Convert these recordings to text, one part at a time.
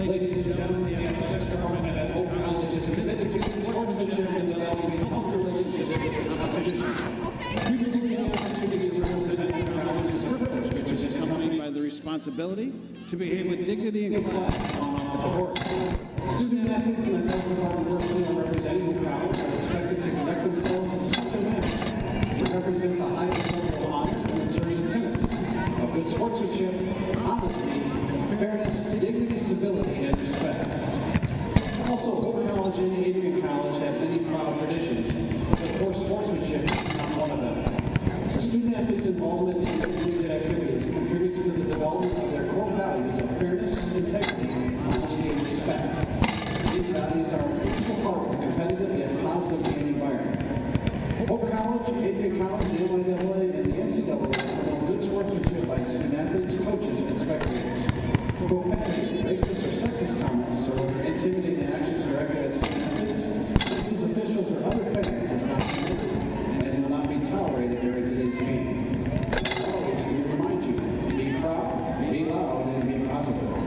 Ladies and gentlemen, the athletics department at Hope College is committed to sportsmanship and developing healthy relationships in competition. We believe the opportunity to represent Hope College is a privilege, which is accompanied by the responsibility to behave with dignity and class on off the court. Student athletes in the health department personally representing Hope College are expected to conduct themselves in such a manner to represent the highest level of honor and enduring tenets of good sportsmanship, honesty, fairness, dignity, civility, and respect. Also, Hope College and Adrian College have many proud traditions, but core sportsmanship is not one of them. The student athletes' involvement in collegiate activities contributes to the development of their core values of fairness, integrity, honesty, and respect. These values are an integral part of a competitive yet positive game environment. Hope College, Adrian College, the MIAA, and the NCAA promote good sportsmanship by student athletes, coaches, and spectators. Profanity, racist, or sexist comments, or intimidating actions directed at student athletes, these officials, or other fans is not permitted and will not be tolerated during today's game. As always, we remind you, be proud, be loud, and be positive.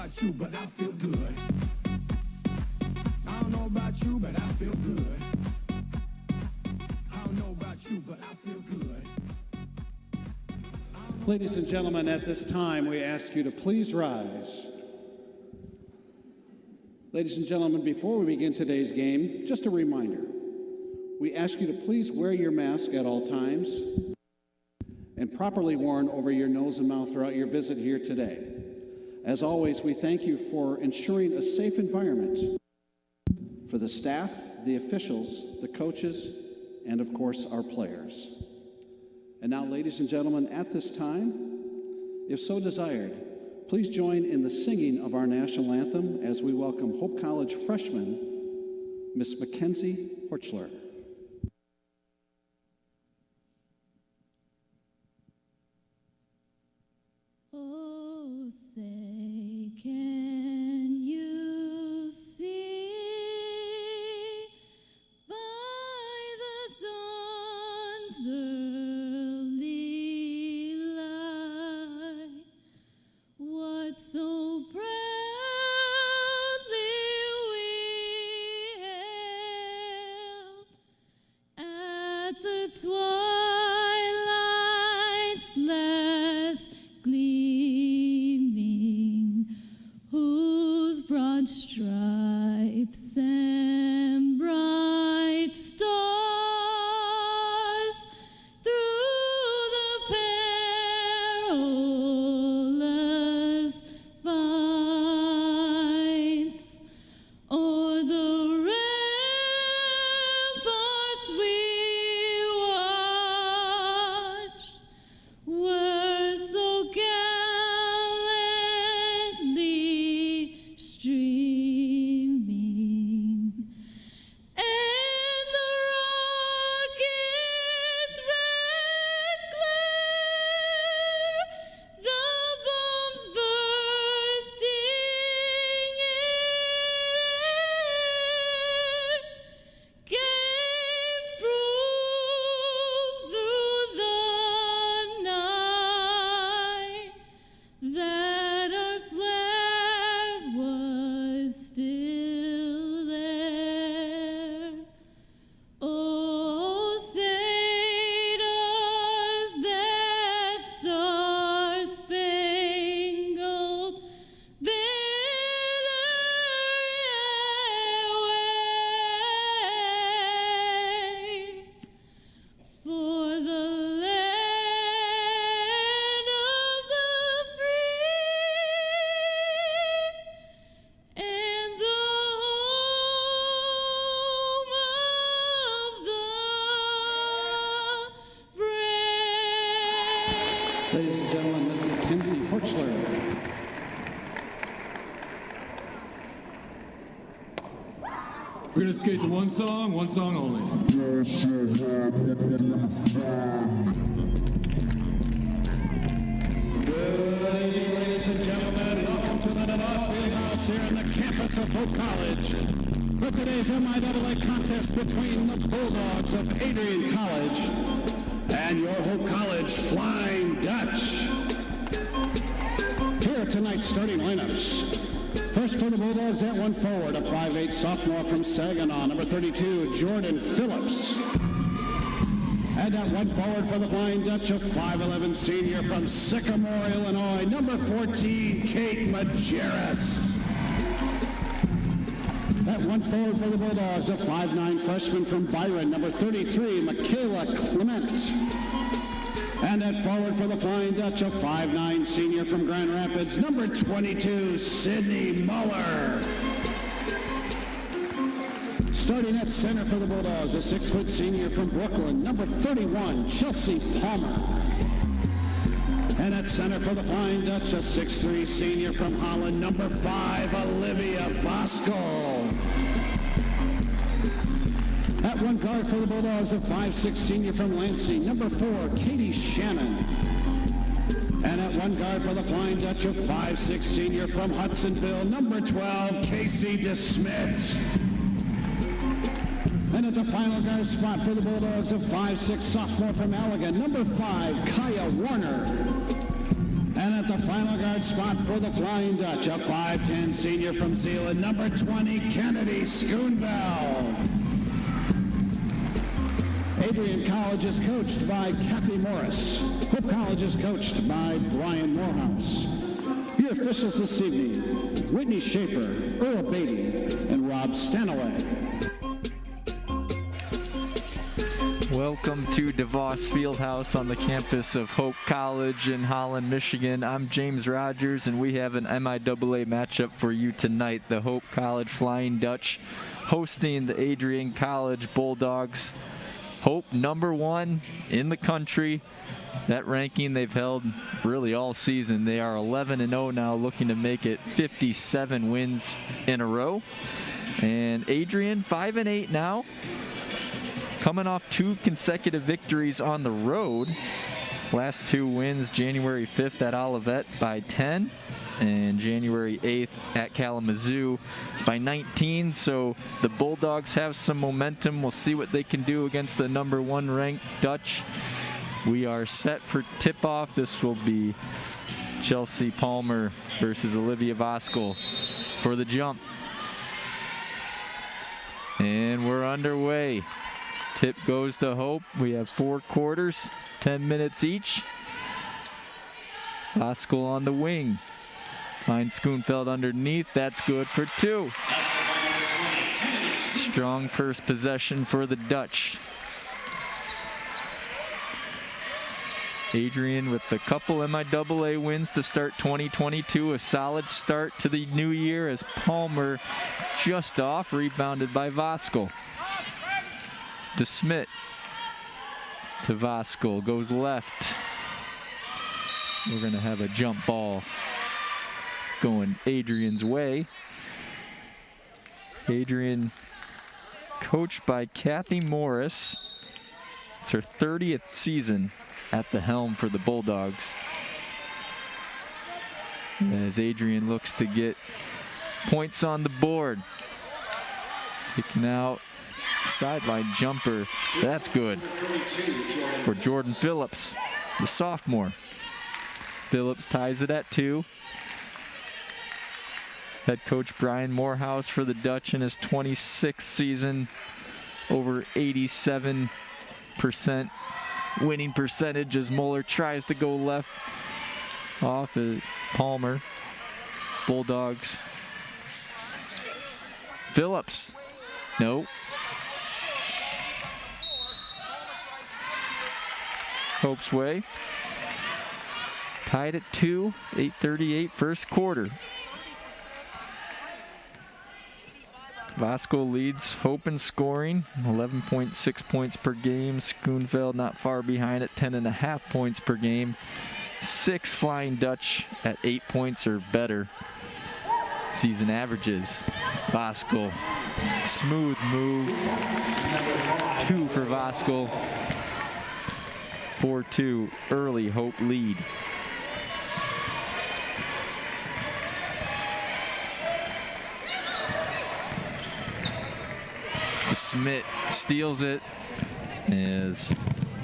about you, but I feel good. I don't know about you, but I feel good. I don't know about you, but I feel good. Ladies and gentlemen, at this time, we ask you to please rise. Ladies and gentlemen, before we begin today's game, just a reminder. We ask you to please wear your mask at all times and properly worn over your nose and mouth throughout your visit here today. As always, we thank you for ensuring a safe environment for the staff, the officials, the coaches, and of course, our players. And now, ladies and gentlemen, at this time, if so desired, please join in the singing of our national anthem as we welcome Hope College freshman, Miss Mackenzie Horchler. Oh, say, can you see by the dawn's early light what so proudly we hailed at the twilight's last gleaming, whose broad stripes and bright stars through the perilous fights o'er the ramparts we watched were so gallantly streaming, and the rocket's red glare, the bombs bursting in air, gave proof through the night that our flag was still there. Oh, say does that star-spangled banner wave for the land of the free and the home of the brave. Ladies and gentlemen, Miss Mackenzie Horchler. We're gonna skate to one song only. Good evening, ladies and gentlemen. Welcome to the DeVos Fieldhouse here on the campus of Hope College for today's MIAA contest between the Bulldogs of Adrian College and your Hope College Flying Dutch. Here are tonight's starting lineups. First for the Bulldogs at one forward, a 5'8" sophomore from Saginaw, number 32, Jordan Phillips. And at one forward for the Flying Dutch, a 5'11" senior from Sycamore, Illinois, number 14, Kate Majerus. At one forward for the Bulldogs, a 5'9" freshman from Byron, number 33, Michaela Clement. And at forward for the Flying Dutch, a 5'9" senior from Grand Rapids, number 22, Sydney Muller. Starting at center for the Bulldogs, a 6' senior from Brooklyn, number 31, Chelsea Palmer. And at center for the Flying Dutch, a 6'3" senior from Holland, number 5, Olivia Voskel. At one guard for the Bulldogs, a 5'6" senior from Lansing, number 4, Katie Shannon. And at one guard for the Flying Dutch, a 5'6" senior from Hudsonville, number 12, Casey DeSmit. And at the final guard spot for the Bulldogs, a 5'6" sophomore from Allegan, number 5, Kaya Warner. And at the final guard spot for the Flying Dutch, a 5'10" senior from Zeeland, number 20, Kennedy Schoonveld. Adrian College is coached by Kathy Morris. Hope College is coached by Brian Morehouse. Your officials this evening, Whitney Schaefer, Earl Beatty, and Rob Stanaway. Welcome to DeVos Fieldhouse on the campus of Hope College in Holland, Michigan. I'm James Rogers, and we have an MIAA matchup for you tonight. The Hope College Flying Dutch hosting the Adrian College Bulldogs. Hope #1 in the country. That ranking they've held really all season. They are 11-0 now, looking to make it 57 wins in a row. And Adrian 5-8 now, coming off 2 consecutive victories on the road. Last 2 wins, January 5th at Olivet by 10 and January 8th at Kalamazoo by 19. So the Bulldogs have some momentum. We'll see what they can do against the #1 ranked Dutch. We are set for tip-off. This will be Chelsea Palmer versus Olivia Voskuhl for the jump. And we're underway. Tip goes to Hope. We have 4 quarters, 10 minutes each. Voskuhl on the wing. Finds Schoonveld underneath. That's good for 2. Strong first possession for the Dutch. Adrian with a couple MIAA wins to start 2022. A solid start to the new year as Palmer just off, rebounded by Voskuhl. DeSmit to Voskuhl, goes left. We're going to have a jump ball going Adrian's way. Adrian coached by Kathy Morris. It's her 30th season at the helm for the Bulldogs. As Adrian looks to get points on the board. Kicking out. Sideline jumper, that's good for Jordan Phillips, the sophomore. Phillips ties it at 2. Head coach Brian Morehouse for the Dutch in his 26th season, over 87% winning percentage as Moeller tries to go left off of Palmer. Bulldogs. Phillips, no. Hope's way. Tied at 2, 8:38 first quarter. Voskuhl leads Hope in scoring, 11.6 points per game. Schoonveld not far behind at 10.5 points per game. 6 Flying Dutch at 8 points or better. Season averages. Voskuhl, smooth move. 2 for Voskuhl. 4-2 early Hope lead. Smith steals it as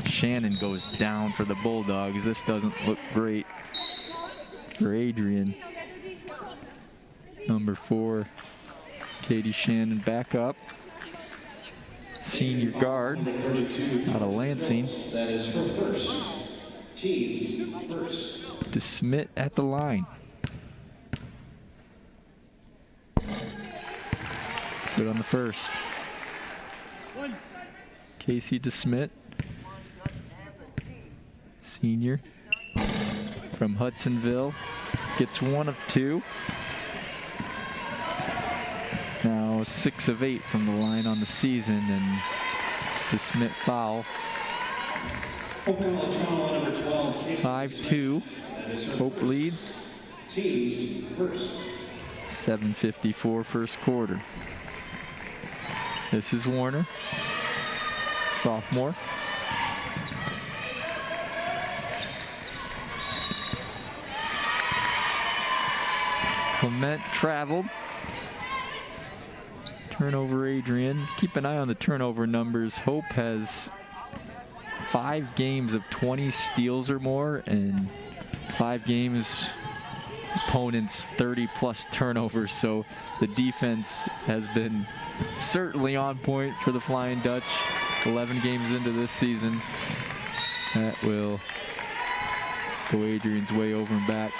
Shannon goes down for the Bulldogs. This doesn't look great for Adrian. #4, Katie Shannon back up. Senior guard out of Lansing. That is her first. Team's first. DeSmit at the line. Good on the first. Casey DeSmit, senior from Hudsonville, gets 1 of 2. Now 6 of 8 from the line on the season, and DeSmit foul. 5-2, Hope lead. Team's first. 7:54 first quarter. This is Warner, sophomore. Clement traveled. Turnover Adrian. Keep an eye on the turnover numbers. Hope has 5 games of 20 steals or more and 5 games opponents 30+ turnovers, so the defense has been certainly on point for the Flying Dutch. 11 games into this season. That will go Adrian's way over and back.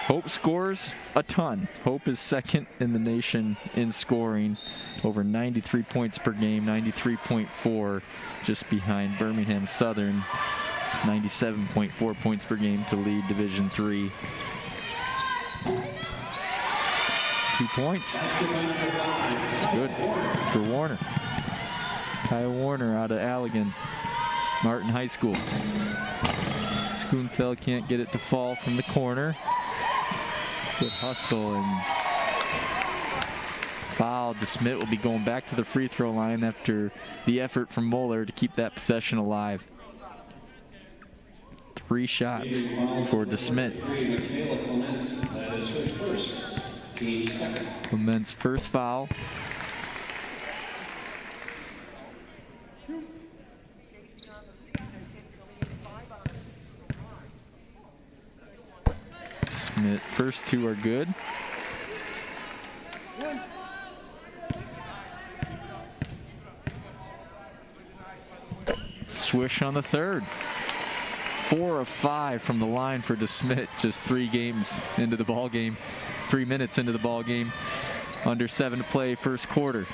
Hope scores a ton. Hope is second in the nation in scoring, over 93 points per game, 93.4, just behind Birmingham Southern, 97.4 points per game to lead Division III. 2 points. It's good for Warner. Kyle Warner out of Allegan, Martin High School. Schoonfeld can't get it to fall from the corner. Good hustle and foul. DeSmit will be going back to the free throw line after the effort from Moeller to keep that possession alive. 3 shots for DeSmit. Clement's first foul. Smith, first 2 are good. Swish on the third. 4 of 5 from the line for DeSmit, just 3 games into the ball game. 3 minutes into the ball game. Under 7 to play, first quarter.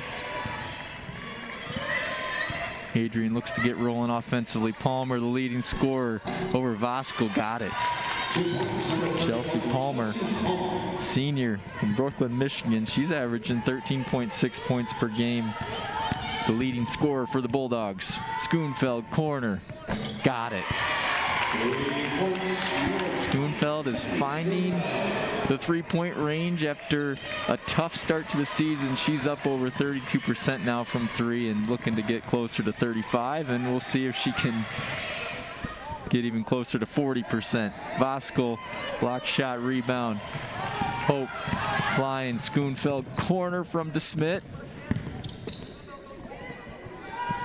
Adrian looks to get rolling offensively. Palmer, the leading scorer over Voskuhl, got it. Chelsea Palmer, senior from Brooklyn, Michigan. She's averaging 13.6 points per game. The leading scorer for the Bulldogs. Schoonfeld, corner, got it. Schoonfeld is finding the 3-point range after a tough start to the season. She's up over 32% now from 3 and looking to get closer to 35, and we'll see if she can get even closer to 40%. Voskuhl, block shot, rebound. Hope flying. Schoonfeld, corner from DeSmit.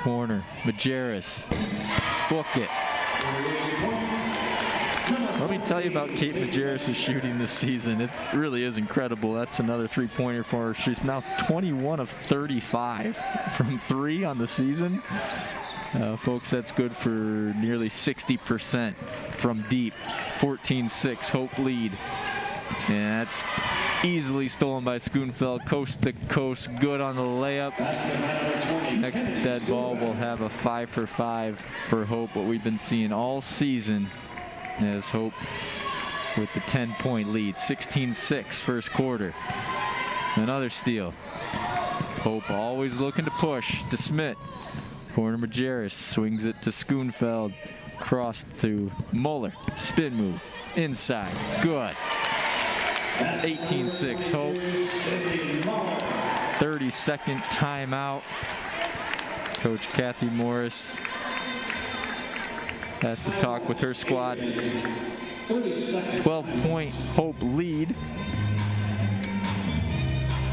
Corner, Majerus, book it. Let me tell you about Kate Majerus' shooting this season. It really is incredible. That's another 3-pointer for her. She's now 21 of 35 from 3 on the season. Folks, that's good for nearly 60% from deep. 14-6, Hope lead. And that's easily stolen by Schoonfeld, coast to coast, good on the layup. Next dead ball will have a 5 for 5 for Hope, what we've been seeing all season as Hope with the 10-point lead. 16-6 first quarter. Another steal. Hope always looking to push. DeSmit. Corner Majerus swings it to Schoonfeld. Cross to Moeller. Spin move. Inside. Good. 18-6 Hope. 30-second timeout. Coach Kathy Morris has to talk with her squad. 12-point Hope lead.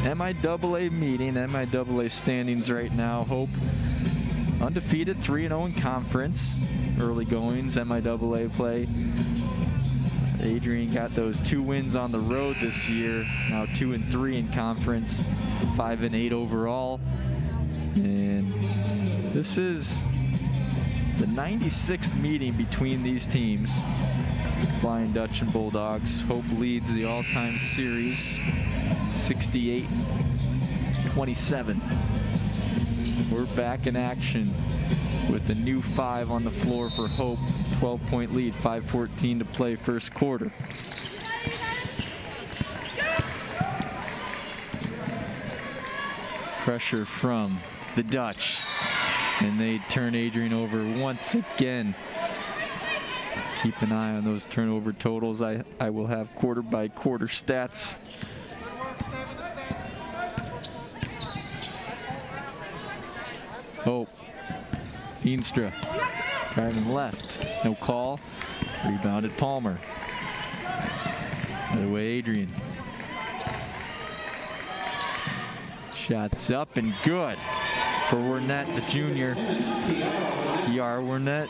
MIAA meeting, MIAA standings right now. Hope undefeated, 3-0 in conference. Early goings, MIAA play. Adrian got those 2 wins on the road this year. Now 2-3 in conference, 5-8 overall. And this is the 96th meeting between these teams. Flying Dutch and Bulldogs. Hope leads the all-time series, 68-27. We're back in action with the new 5 on the floor for Hope. 12-point lead, 5:14 to play first quarter. Pressure from the Dutch, and they turn Adrian over once again. Keep an eye on those turnover totals. I will have quarter by quarter stats. Hope. Eenstra driving left. No call. Rebounded Palmer. Other way Adrian. Shots up and good for Wernette, the junior. Kiara Wernette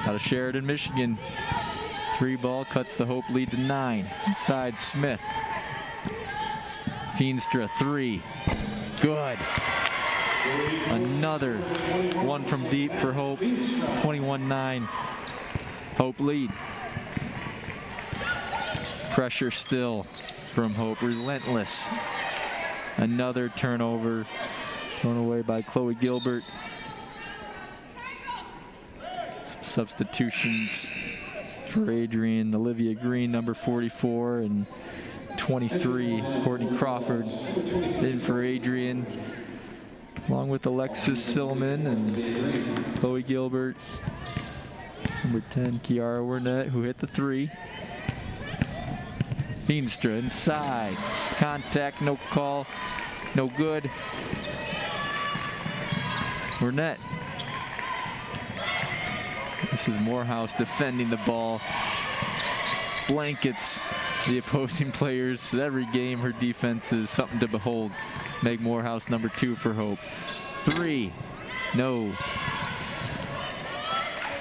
out of Sheridan, Michigan. 3 ball cuts the Hope lead to 9. Inside Smith. Feenstra 3. Good. Another one from deep for Hope. 21-9. Hope lead. Pressure still from Hope. Relentless. Another turnover. Thrown away by Chloe Gilbert. Some substitutions for Adrian. Olivia Green, number 44, and 23, Courtney Crawford in for Adrian, along with Alexis Silman and Chloe Gilbert. Number 10, Kiara Wernette, who hit the 3. Feenstra inside. Contact, no call, no good. Wernette. This is Morehouse defending the ball. Blankets the opposing players. Every game, her defense is something to behold. Meg Morehouse, number 2 for Hope. 3. No.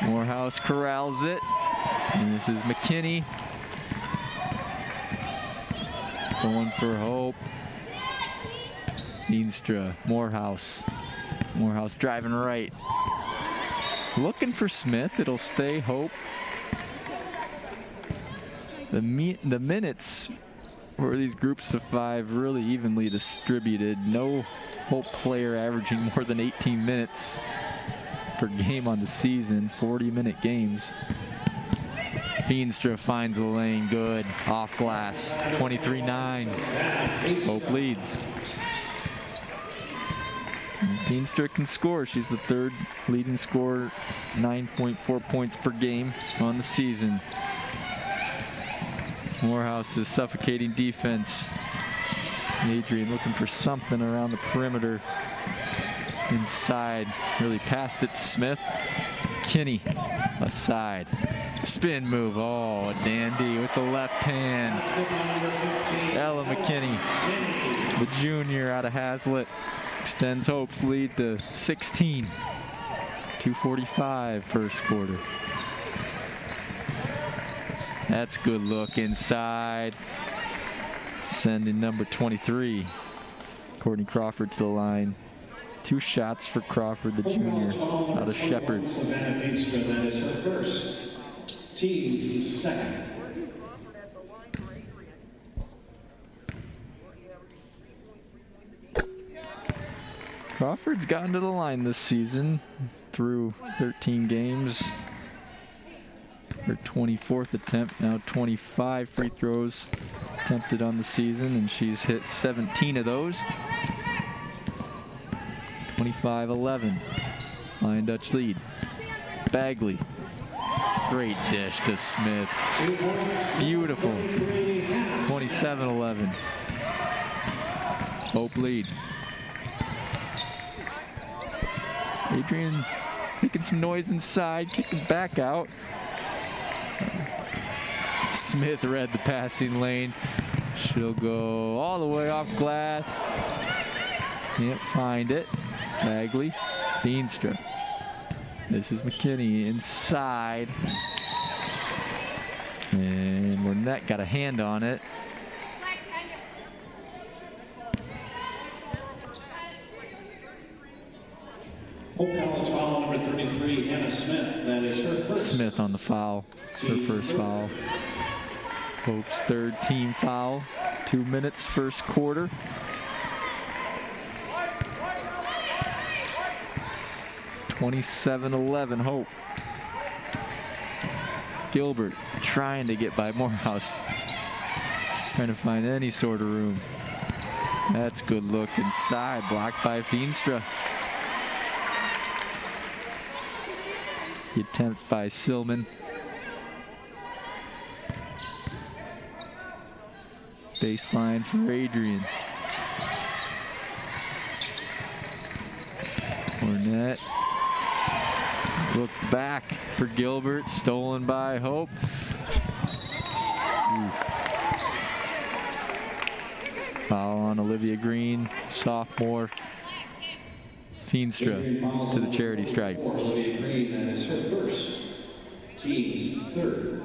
Morehouse corrals it. And this is McKinney. Going for Hope. Feenstra, Morehouse. Morehouse driving right. Looking for Smith. It'll stay Hope. The minutes for these groups of 5 really evenly distributed. No Hope player averaging more than 18 minutes per game on the season. 40-minute games. Feenstra finds the lane. Good. Off glass. 23-9. Hope leads. And Feenstra can score. She's the 3rd leading scorer. 9.4 points per game on the season. Morehouse's suffocating defense. Adrian looking for something around the perimeter. Inside, really passed it to Smith. Kinney, left side. Spin move, oh, a dandy with the left hand. Ella McKinney, the junior out of Hazlitt, extends Hope's lead to 16. 2:45 first quarter. That's good look inside. Sending number 23, Courtney Crawford, to the line. 2 shots for Crawford, the junior, out of Shepherd's. That is her first. Team's second. Crawford's gotten to the line this season through 13 games. Her 24th attempt, now 25 free throws attempted on the season, and she's hit 17 of those. 25-11. Lion Dutch lead. Bagley. Great dish to Smith. Beautiful. 27-11. Hope lead. Adrian making some noise inside, kicking back out. Smith read the passing lane. She'll go all the way off glass. Can't find it. Bagley, Feenstra. This is McKinney inside. And Wernette got a hand on it. Hope College foul number 33, Hannah Smith. That is her first. Smith on the foul, her first foul. Hope's 3rd team foul. 2 minutes first quarter. (27-11) Hope. Gilbert trying to get by Morehouse. Trying to find any sort of room. That's good look inside. Blocked by Feenstra. The attempt by Silman. Baseline for Adrian. Wernette. Look back for Gilbert. Stolen by Hope. Foul on Olivia Green, sophomore. Feenstra to the charity stripe. Olivia Green, that is her first. Team's 3rd.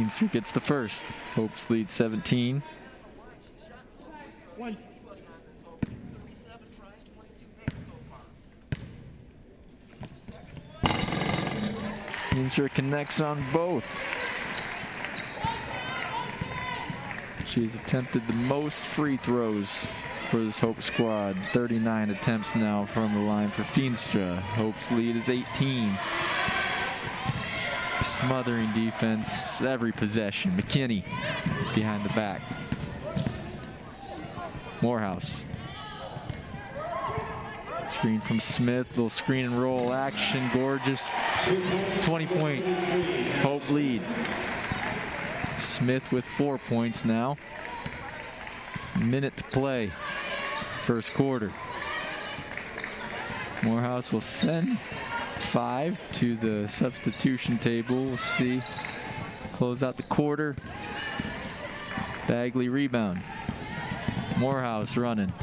Feenstra gets the first. Hope's lead 17. Feenstra connects on both. She's attempted the most free throws for this Hope squad. 39 attempts now from the line for Feenstra. Hope's lead is 18. Smothering defense every possession. McKinney behind the back. Morehouse. Screen from Smith. Little screen and roll action. Gorgeous. 20-point Hope lead. Smith with 4 points now. Minute to play. First quarter. Morehouse will send 5 to the substitution table. We'll see. Close out the quarter. Bagley rebound. Morehouse running.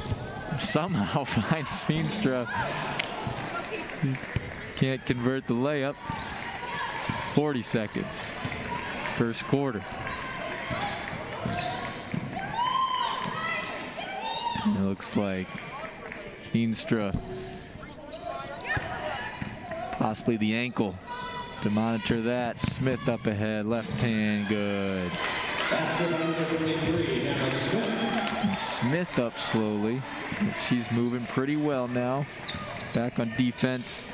Somehow finds Feenstra. Can't convert the layup. 40 seconds. First quarter. It looks like Feenstra, possibly the ankle, to monitor that. Smith up ahead, left hand, good. And Smith up slowly. She's moving pretty well now. Back on defense.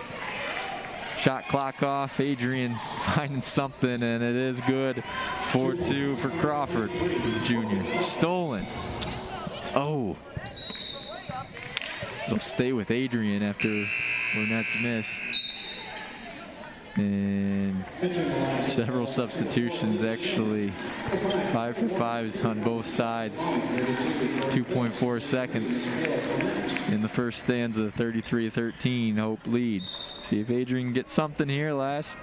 Shot clock off. Adrian finding something, and it is good. 4-2 for Crawford, the junior. Stolen. Oh. It'll stay with Adrian after Lynette's miss. And several substitutions, actually. 5 for 5s on both sides. 2.4 seconds in the first stanza. 33-13 Hope lead. See if Adrian gets something here. Last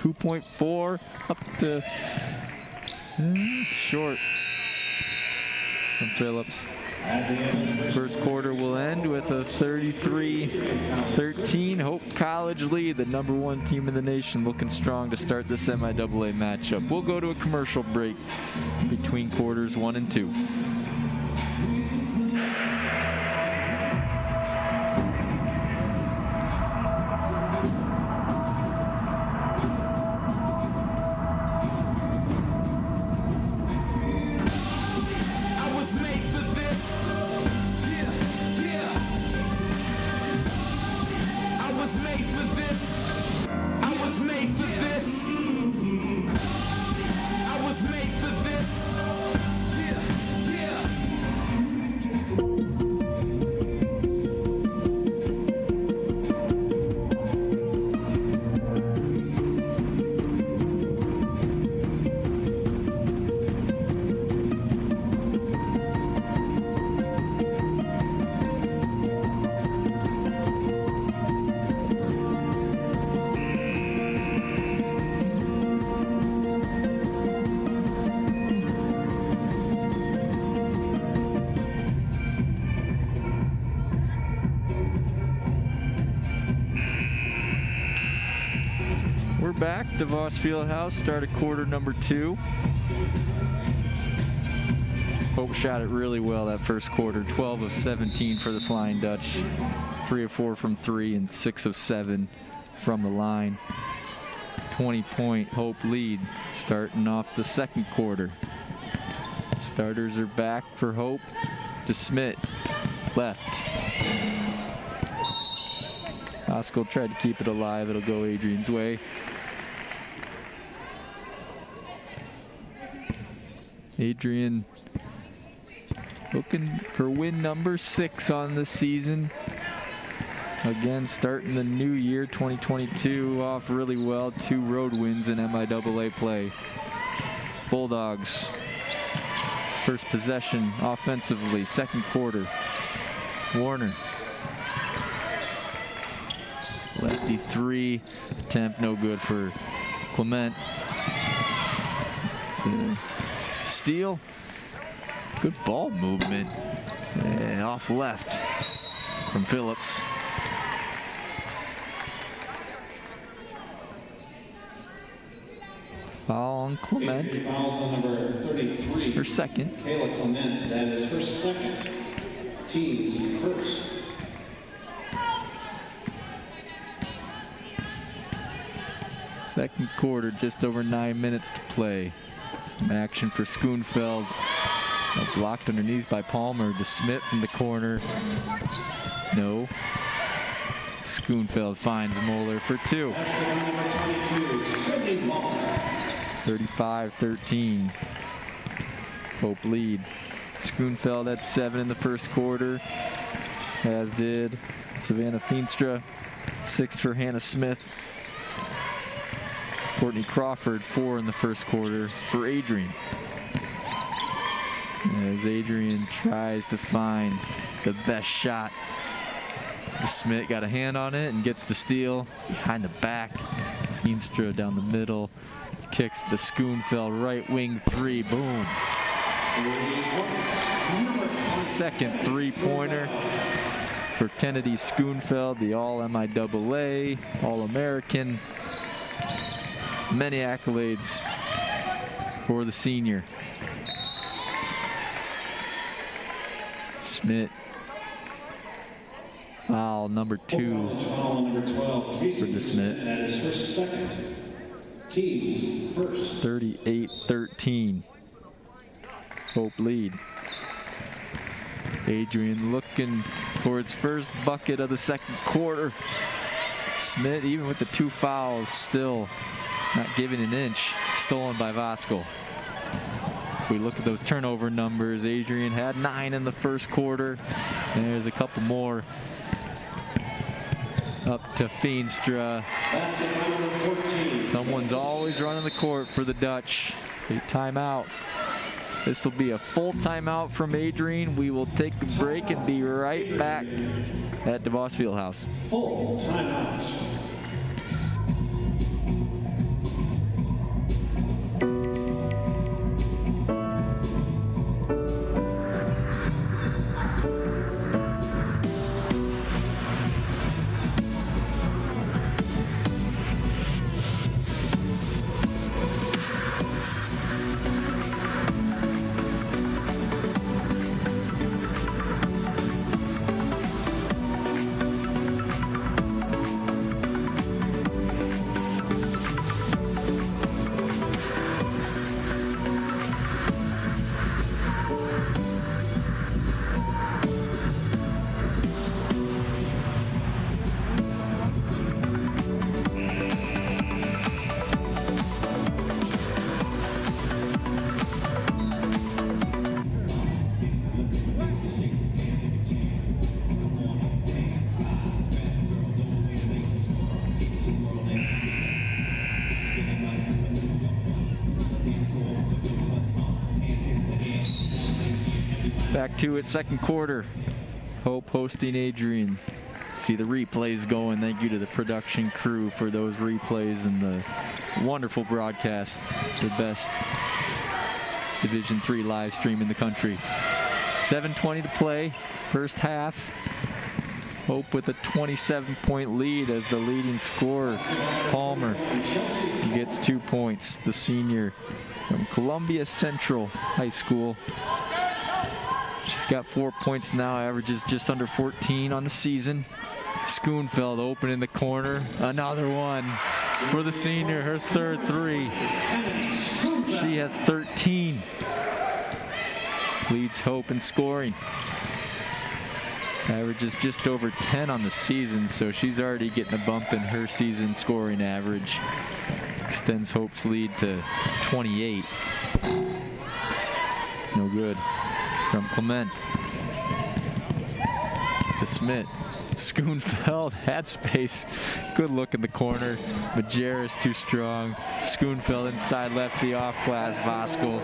2.4 up to short from Phillips. First quarter will end with a 33-13 Hope College lead. The #1 team in the nation looking strong to start this MIAA matchup. We'll go to a commercial break between quarters 1 and 2. Back, DeVos Fieldhouse, start at quarter #2. Hope shot it really well that first quarter. 12 of 17 for the Flying Dutch. 3 of 4 from 3 and 6 of 7 from the line. 20-point Hope lead starting off the second quarter. Starters are back for Hope. DeSmit left. Osco tried to keep it alive. It'll go Adrian's way. Adrian looking for win number 6 on the season. Again, starting the new year, 2022, off really well. 2 road wins in MIAA play. Bulldogs, first possession offensively, second quarter. Warner. Lefty 3, attempt no good for Clement. Steal, good ball movement, and off left from Phillips. Foul on Clement. Adrian fouls on number 33. Her second. Kayla Clement, that is her second. Team's first. Second quarter, just over 9 minutes to play. Some action for Schoonfeld. Blocked underneath by Palmer. DeSmit from the corner. No. Schoonfeld finds Moeller for two. 35-13. Hope lead. Schoonfeld had 7 in the first quarter, as did Savannah Feenstra. 6 for Hannah Smith. Courtney Crawford 4 in the first quarter for Adrian. As Adrian tries to find the best shot. DeSmit got a hand on it and gets the steal behind the back. Feenstra down the middle. Kicks the Schoonfeld right wing 3. Boom. Second three-pointer for Kennedy Schoonfeld, the All-MIAA, All-American. Many accolades for the senior. Smith. Foul number 2 for DeSmit. That is her second. Team's first. 38-13. Hope lead. Adrian looking for its first bucket of the second quarter. Smith, even with the 2 fouls, still not giving an inch. Stolen by Vasco. If we look at those turnover numbers, Adrian had 9 in the first quarter. And there's a couple more. Up to Feenstra. Someone's always running the court for the Dutch. A timeout. This will be a full timeout from Adrian. We will take a break and be right back at DeVos Fieldhouse. Full timeout. Back to it, second quarter. Hope hosting Adrian. See the replays going. Thank you to the production crew for those replays and the wonderful broadcast. The best Division III live stream in the country. 7:20 to play, first half. Hope with a 27-point lead as the leading scorer, Palmer, gets 2 points. The senior from Columbia Central High School. She's got 4 points now, averages just under 14 on the season. Schoonfeld open in the corner. Another one for the senior, her third 3. She has 13. Leads Hope in scoring. Averages just over 10 on the season, so she's already getting a bump in her season scoring average. Extends Hope's lead to 28. No good. From Clement. To Smith. Schoonfeld had space. Good look in the corner. Majerus too strong. Schoonfeld inside left, the off glass. Vasco.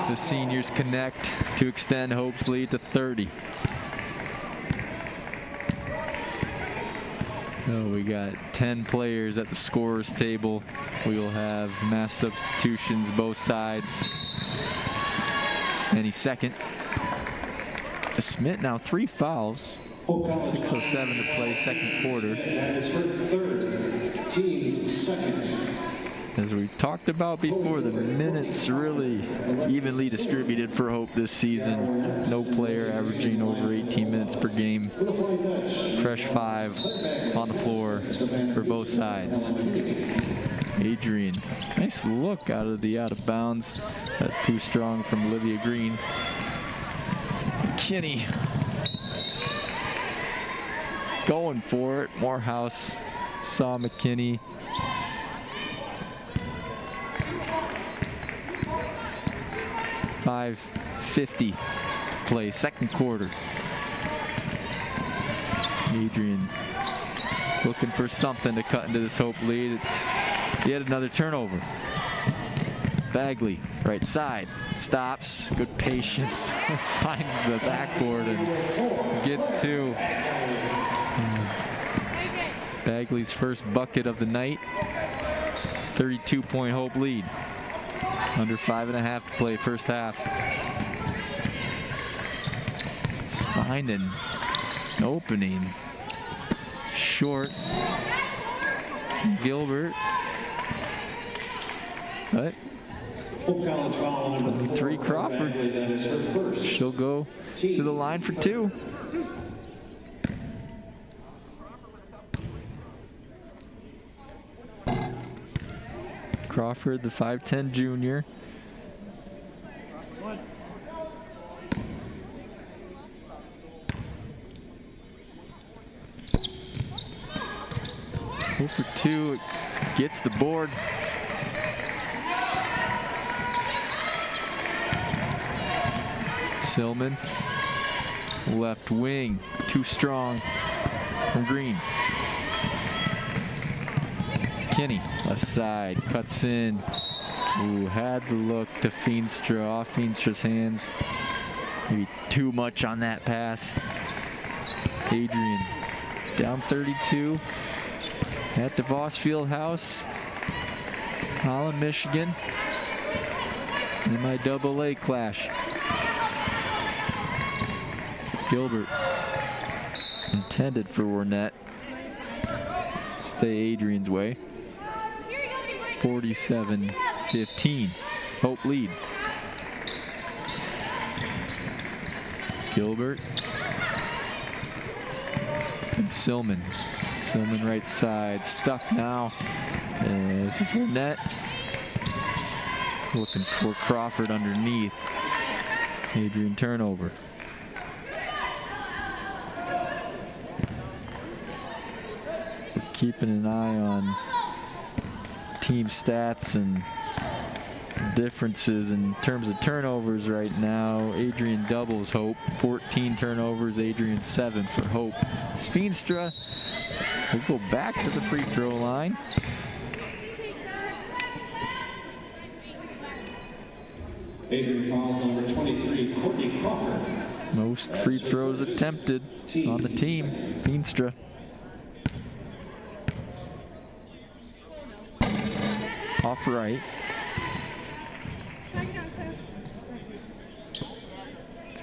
The seniors connect to extend Hope's lead to 30. So we got 10 players at the scorer's table. We will have mass substitutions both sides. Any second. To Smith now 3 fouls. 6:07 to play, second quarter. That is her third. Team's second. As we talked about before, the minutes really evenly distributed for Hope this season. No player averaging over 18 minutes per game. Fresh 5 on the floor for both sides. Adrian, nice look out of bounds. Too strong from Olivia Green. Kinney going for it. Morehouse saw McKinney. .550 to play, second quarter. Adrian looking for something to cut into this Hope lead. It's yet another turnover. Bagley, right side, stops, good patience, finds the backboard and gets 2. Bagley's first bucket of the night. 32-point Hope lead. Under 5.5 to play first half. Just finding an opening. Short. Gilbert. But 23 Crawford. She'll go to the line for 2. Crawford, the 5'10" junior. Goal for 2, gets the board. Silman, left wing, too strong from Green. Kinney, left side, cuts in. Ooh, had the look to Feenstra, off Feenstra's hands. Maybe too much on that pass. Adrian, down 32 at DeVos Fieldhouse, Holland, Michigan. MIAA clash. Gilbert, intended for Warnett. Stay Adrian's way. 47-15. Hope lead. Gilbert and Silman. Silman right side, stuck now. And this is Warnett. Looking for Crawford underneath. Adrian turnover. We're keeping an eye on team stats and differences in terms of turnovers right now. Adrian doubles Hope. 14 turnovers, Adrian 7 for Hope. Feenstra will go back to the free throw line. Adrian fouls on number 23, Courtney Crawford. Most free throws attempted on the team. Feenstra. Off right.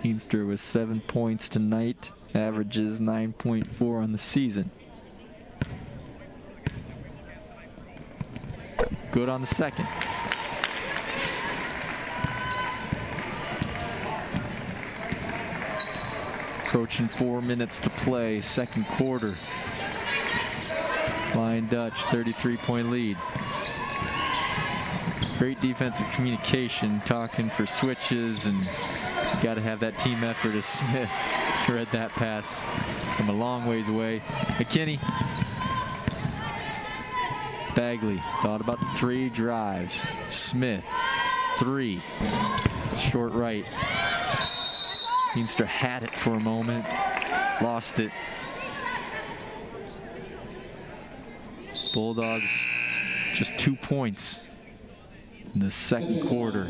Feenstra with 7 points tonight, averages 9.4 on the season. Good on the second. Approaching 4 minutes to play, second quarter. Flying Dutch, 33-point lead. Great defensive communication, talking for switches, and got to have that team effort as Smith read that pass from a long ways away. McKinney. Bagley thought about the 3 drives. Smith, 3. Short right. Feenstra had it for a moment, lost it. Bulldogs just 2 points in the second quarter.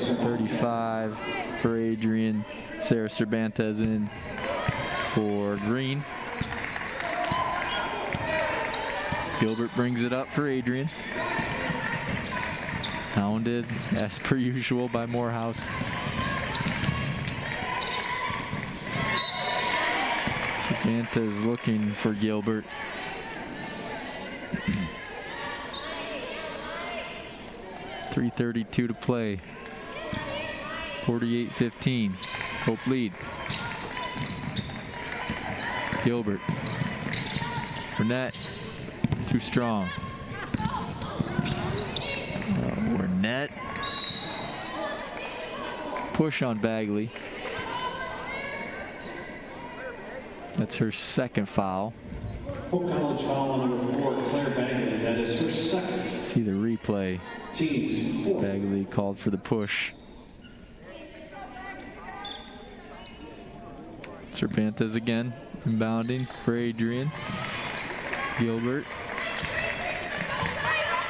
35 for Adrian. Sarah Cervantes in for Green. Gilbert brings it up for Adrian. Hounded as per usual by Morehouse. Cervantes looking for Gilbert. 3:32 to play. 48-15. Hope lead. Gilbert. Burnett. Too strong. Burnett. Push on Bagley. That's her second foul. Hope College foul on number 4, Claire Bagley. That is her second. See the replay. Teams 4. Bagley called for the push. Cervantes again, inbounding for Adrian. Gilbert.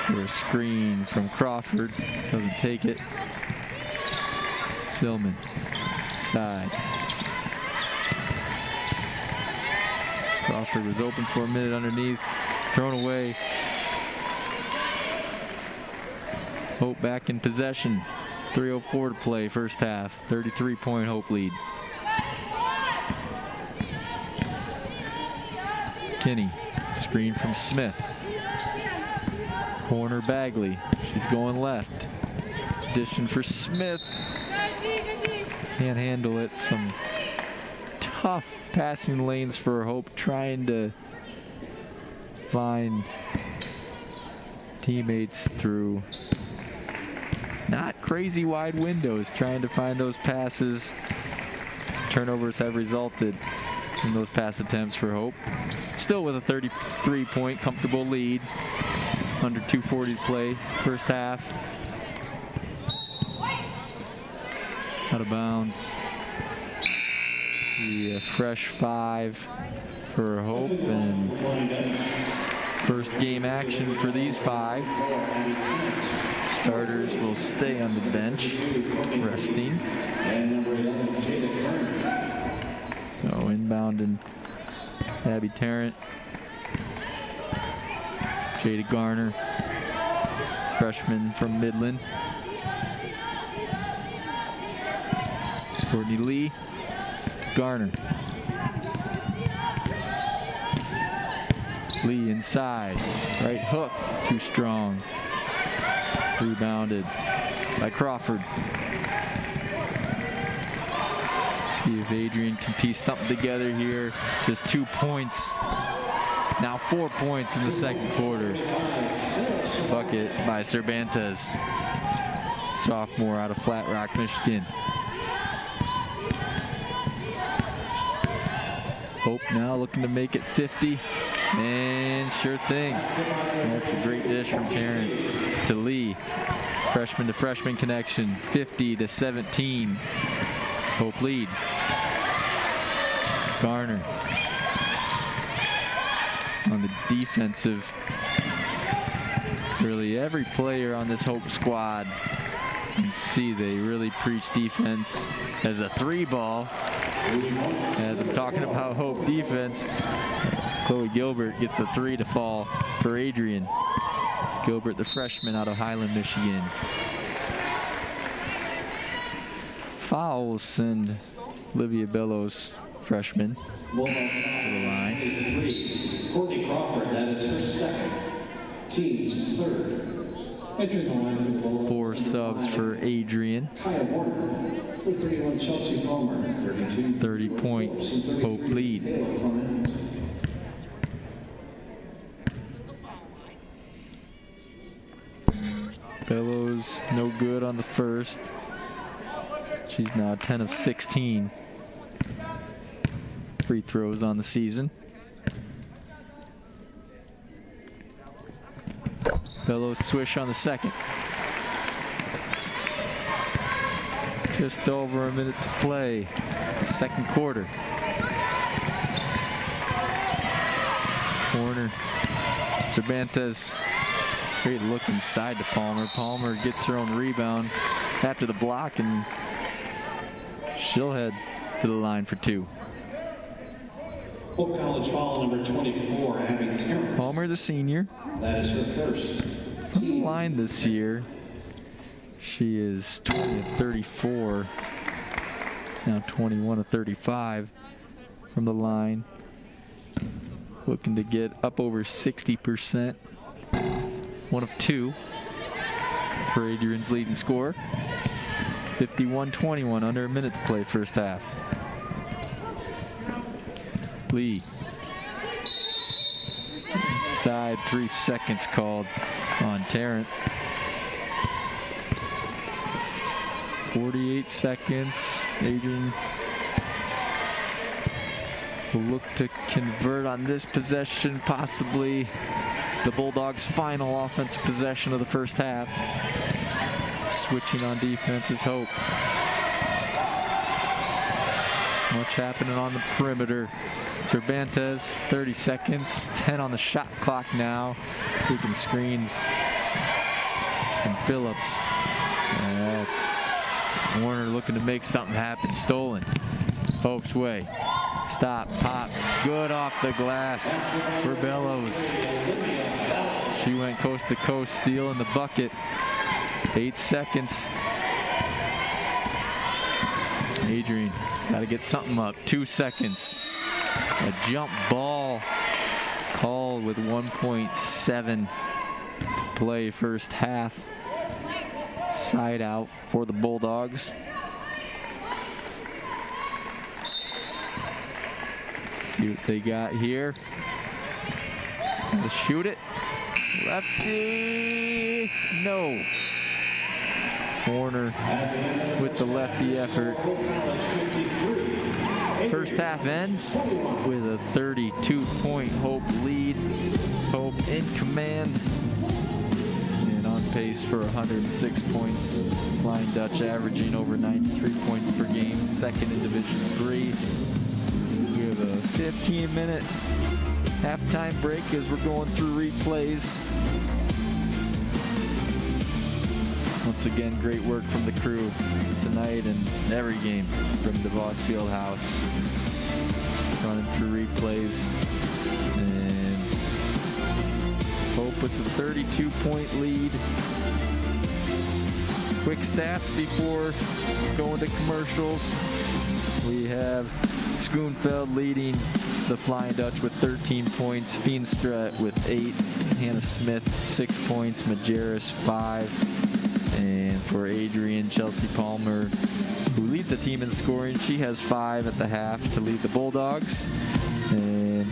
For a screen from Crawford. Doesn't take it. Silman. Side. Crawford was open for a minute underneath. Thrown away. Hope back in possession. 3:04 to play first half. 33-point Hope lead. Kinney. Screen from Smith. Corner Bagley. She's going left. Addition for Smith. Can't handle it. Some tough passing lanes for Hope, trying to find teammates through not crazy wide windows, trying to find those passes. Some turnovers have resulted in those pass attempts for Hope. Still with a 33-point comfortable lead. Under 2:40 to play first half. Out of bounds. The fresh 5 for Hope, and first game action for these 5. Starters will stay on the bench, resting. So inbound and Abby Tarrant. Jada Garner, freshman from Midland. Courtney Lee. Garner. Lee inside. Right hook. Too strong. Rebounded by Crawford. See if Adrian can piece something together here. Just 2 points. Now 4 points in the second quarter. Bucket by Cervantes. Sophomore out of Flat Rock, Michigan. Hope now looking to make it 50. And sure thing. That's a great dish from Tarrant to Lee. Freshman to freshman connection. 50-17. Hope lead. Garner. On the defensive. Really every player on this Hope squad. You can see they really preach defense as a 3-ball. As I'm talking about Hope defense, Chloe Gilbert gets the 3 to fall for Adrian. Gilbert, the freshman out of Highland, Michigan. Foul will send Olivia Bellows, freshman, to the line. Courtney Crawford, that is her second. Team's third. Entering the line for the Bulldogs. 4 subs for Adrian. Kaya Warner. For 31, Chelsea Palmer. 32. 30-point Hope lead. Bellows no good on the first. She's now 10 of 16 free throws on the season. Bellows swish on the second. Just over a minute to play. Second quarter. Corner. Cervantes. Great look inside to Palmer. Palmer gets her own rebound after the block, and she'll head to the line for 2. Hope College foul number 24, Abby Tarrant. Palmer, the senior. That is her first. From the line this year. She is 20 of 34. Now 21 of 35 from the line. Looking to get up over 60%. 1 of 2. for Adrian's leading scorer. 51-21, under a minute to play first half. Lee. Inside, 3 seconds called on Tarrant. 48 seconds. Adrian will look to convert on this possession, possibly the Bulldogs' final offensive possession of the first half. Switching on defense is Hope. Much happening on the perimeter. Cervantes, 30 seconds, 10 on the shot clock now. Taking screens from Phillips. And that's Warner looking to make something happen. Stolen. Hope's way. Stop, pop, good off the glass for Bellows. She went coast to coast, stealing the bucket. 8 seconds. Adrian, got to get something up. 2 seconds. A jump ball called with 1.7 to play first half. Side out for the Bulldogs. See what they got here. Gonna shoot it. Lefty. No. Warner with the lefty effort. First half ends with a 32-point Hope lead. Hope in command and on pace for 106 points. Flying Dutch averaging over 93 points per game, second in Division III. We have a 15-minute halftime break as we're going through replays. Once again, great work from the crew tonight and every game from DeVos Fieldhouse. Running through replays. And Hope with the 32-point lead. Quick stats before going to commercials. We have Schoonfeld leading the Flying Dutch with 13 points. Feenstra with 8. Hannah Smith, 6 points. Majerus, 5. And for Adrian, Chelsea Palmer, who leads the team in scoring, she has 5 at the half to lead the Bulldogs. And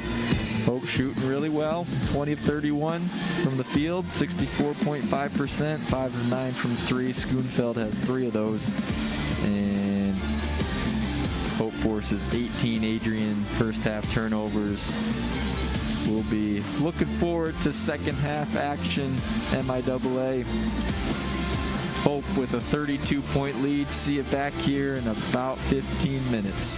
Hope shooting really well, 20 of 31 from the field, 64.5%, 5 of 9 from 3. Schoonfeld has 3 of those. And Hope forces 18 Adrian first half turnovers. We'll be looking forward to second half action, MIAA. Hope with a 32-point lead. See it back here in about 15 minutes.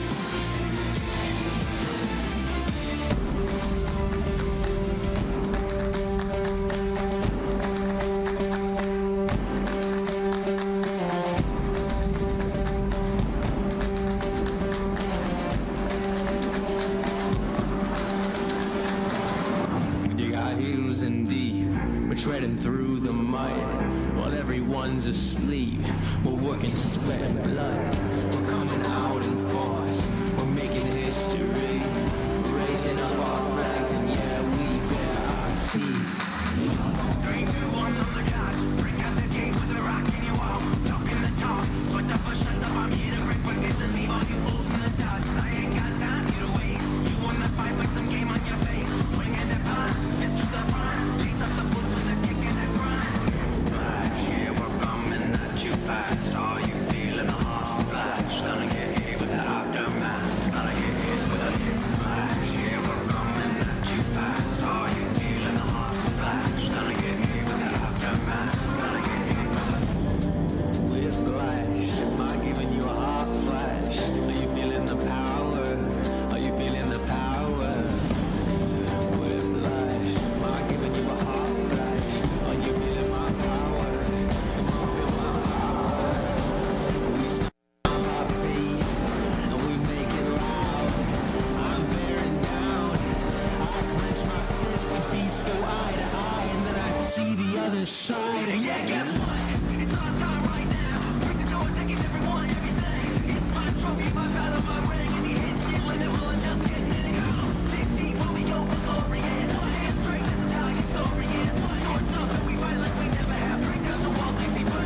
Dig our heels in deep, we're treading through the mud. While everyone's asleep, we're working sweat and blood. We're coming out in force, we're making history, raising up our flags, and yeah, we bear our teeth. 3, 2, 1, on the dot. Break out the gate with a rock in your wall. Talking the talk, put up or shut up. I'm here to break records and leave all you fools in the dust. I ain't got time you to waste. You wanna fight like some game on your face. Swing at the pun, it's to the front. Chase up the boots with a kick and a grunt. Yeah, we're coming at you fast. Are you feeling the hot flash? Gonna get hit with the aftermath. Gonna get hit with a hit flash. Yeah, we're coming at you fast. Are you feeling the hot flash? Gonna get hit with the aftermath. Gonna get hit with whiplash. Am I giving you a hot flash? Are you feeling the power? Are you feeling the power? Whiplash. Am I giving you a hot flash? Are you feeling my power? Come on, feel my power. We stand on our feet and we make it loud. I'm bearing down. I clench my fist, the beasts go eye to eye, and then I see the other side. And yeah, guess what? It's our time right now. Break the door, taking everyone, everything. It's my trophy, my battle, my ring, and he hits it when it will and just getting anyhow. Dig deep when we go for glory, and our hands straight. This is how your story is. Swords up and we fight like we never have. Break down the walls, they see burn.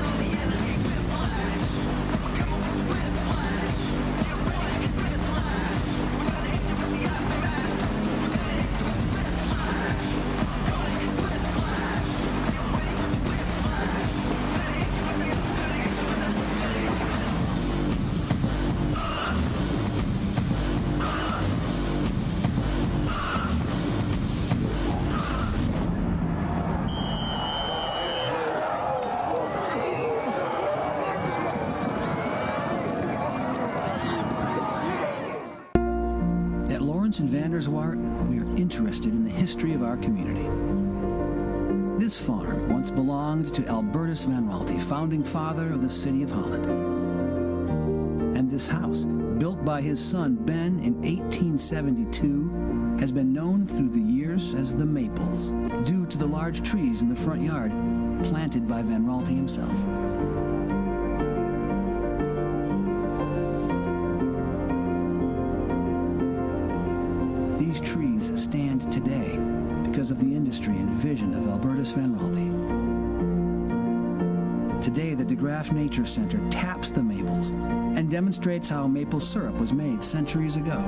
Vanderswart, we are interested in the history of our community. This farm once belonged to Albertus Van Raalte, founding father of the city of Holland. And this house, built by his son Ben in 1872, has been known through the years as the Maples, due to the large trees in the front yard planted by Van Raalte himself. These trees stand today because of the industry and vision of Albertus Van Raalte. Today, the DeGraff Nature Center taps the maples and demonstrates how maple syrup was made centuries ago.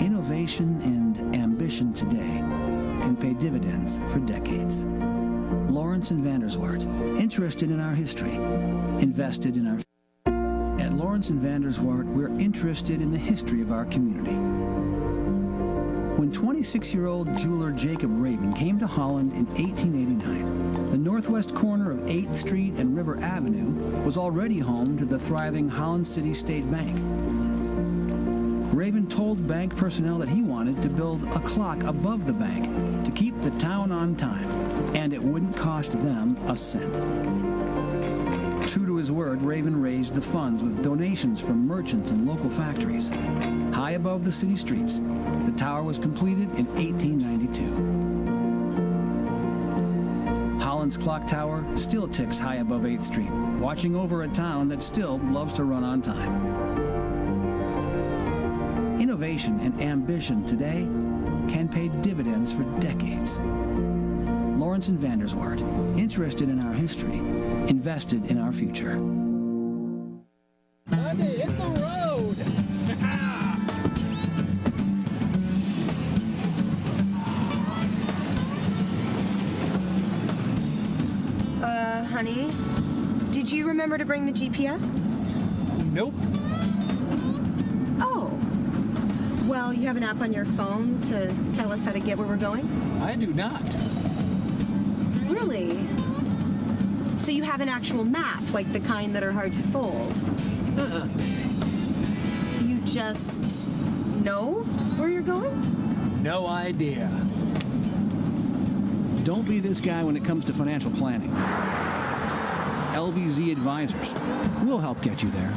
Innovation and ambition today can pay dividends for decades. Lawrence and Vanderswart, interested in our history, invested in our... At Lawrence and Vanderswart, we're interested in the history of our community. When 26-year-old jeweler Jacob Raven came to Holland in 1889, the northwest corner of 8th Street and River Avenue was already home to the thriving Holland City State Bank. Raven told bank personnel that he wanted to build a clock above the bank to keep the town on time, and it wouldn't cost them a cent. True to his word, Raven raised the funds with donations from merchants and local factories. High above the city streets, the tower was completed in 1892. Holland's clock tower still ticks high above 8th Street, watching over a town that still loves to run on time. Innovation and ambition today can pay dividends for decades. Lawrence and Vanderswart, interested in our history, invested in our future. Honey, hit the road! Honey, did you remember to bring the GPS? Nope. Oh. Well, you have an app on your phone to tell us how to get where we're going? I do not. Really? So you have an actual map, like the kind that are hard to fold? You just know where you're going? No idea. Don't be this guy when it comes to financial planning. LVZ Advisors. We'll help get you there.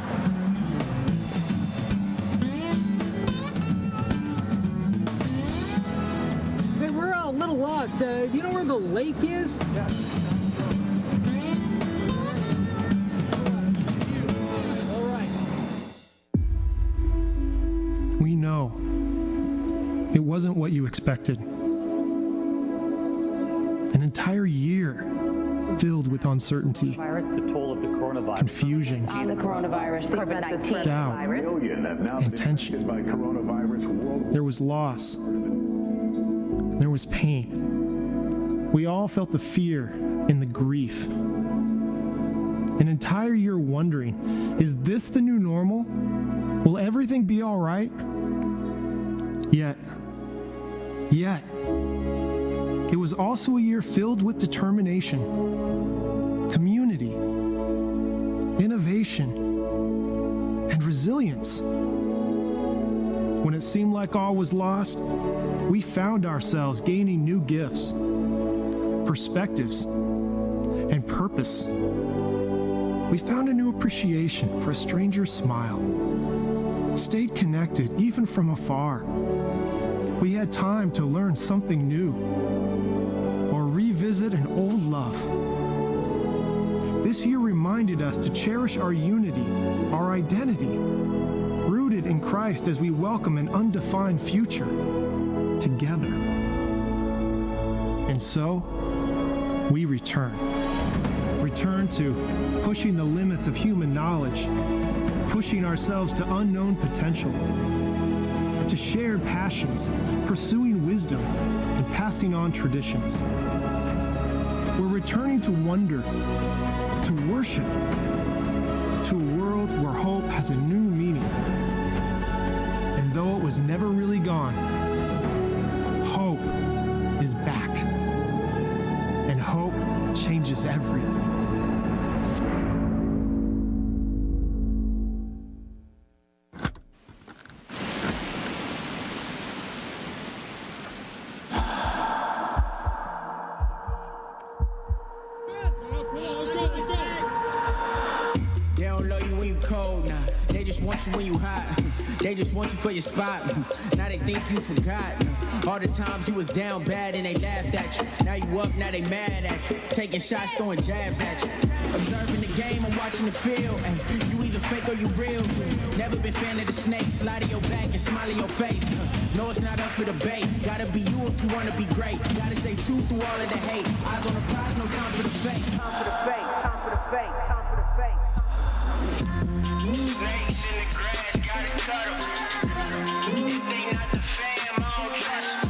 Hey, we're a little lost. Do you know where the lake is? All right. We know it wasn't what you expected. An entire year filled with uncertainty, The toll of the coronavirus. confusion, On the coronavirus, the COVID-19 doubt, virus. and tension. There was loss. There was pain. We all felt the fear and the grief. An entire year wondering, is this the new normal? Will everything be all right? Yet, it was also a year filled with determination, community, innovation, and resilience. When it seemed like all was lost, we found ourselves gaining new gifts, perspectives, and purpose. We found a new appreciation for a stranger's smile, stayed connected even from afar. We had time to learn something new or revisit an old love. This year reminded us to cherish our unity, our identity, rooted in Christ as we welcome an undefined future together. And so, we return to pushing the limits of human knowledge, pushing ourselves to unknown potential, to shared passions, pursuing wisdom, and passing on traditions. We're returning to wonder, to worship, to a world where hope has a new meaning. And though it was never really gone, hope is back. And hope changes everything. want you when you hot. They just want you for your spot. Now they think you forgot. All the times you was down bad and they laughed at you. Now you up, now they mad at you. Taking shots, throwing jabs at you. Observing the game, I'm watching the field. Ay, you either fake or you real. Never been fan of the snakes. Lie to your back and smile in your face. No, it's not up for debate. Gotta be you if you wanna be great. Gotta stay true through all of the hate. Eyes on the prize, no time for the fake. Time for the fake, time for the fake, time for the fake. Snakes in the grass, gotta cut 'em. If they not the fam, I don't trust 'em.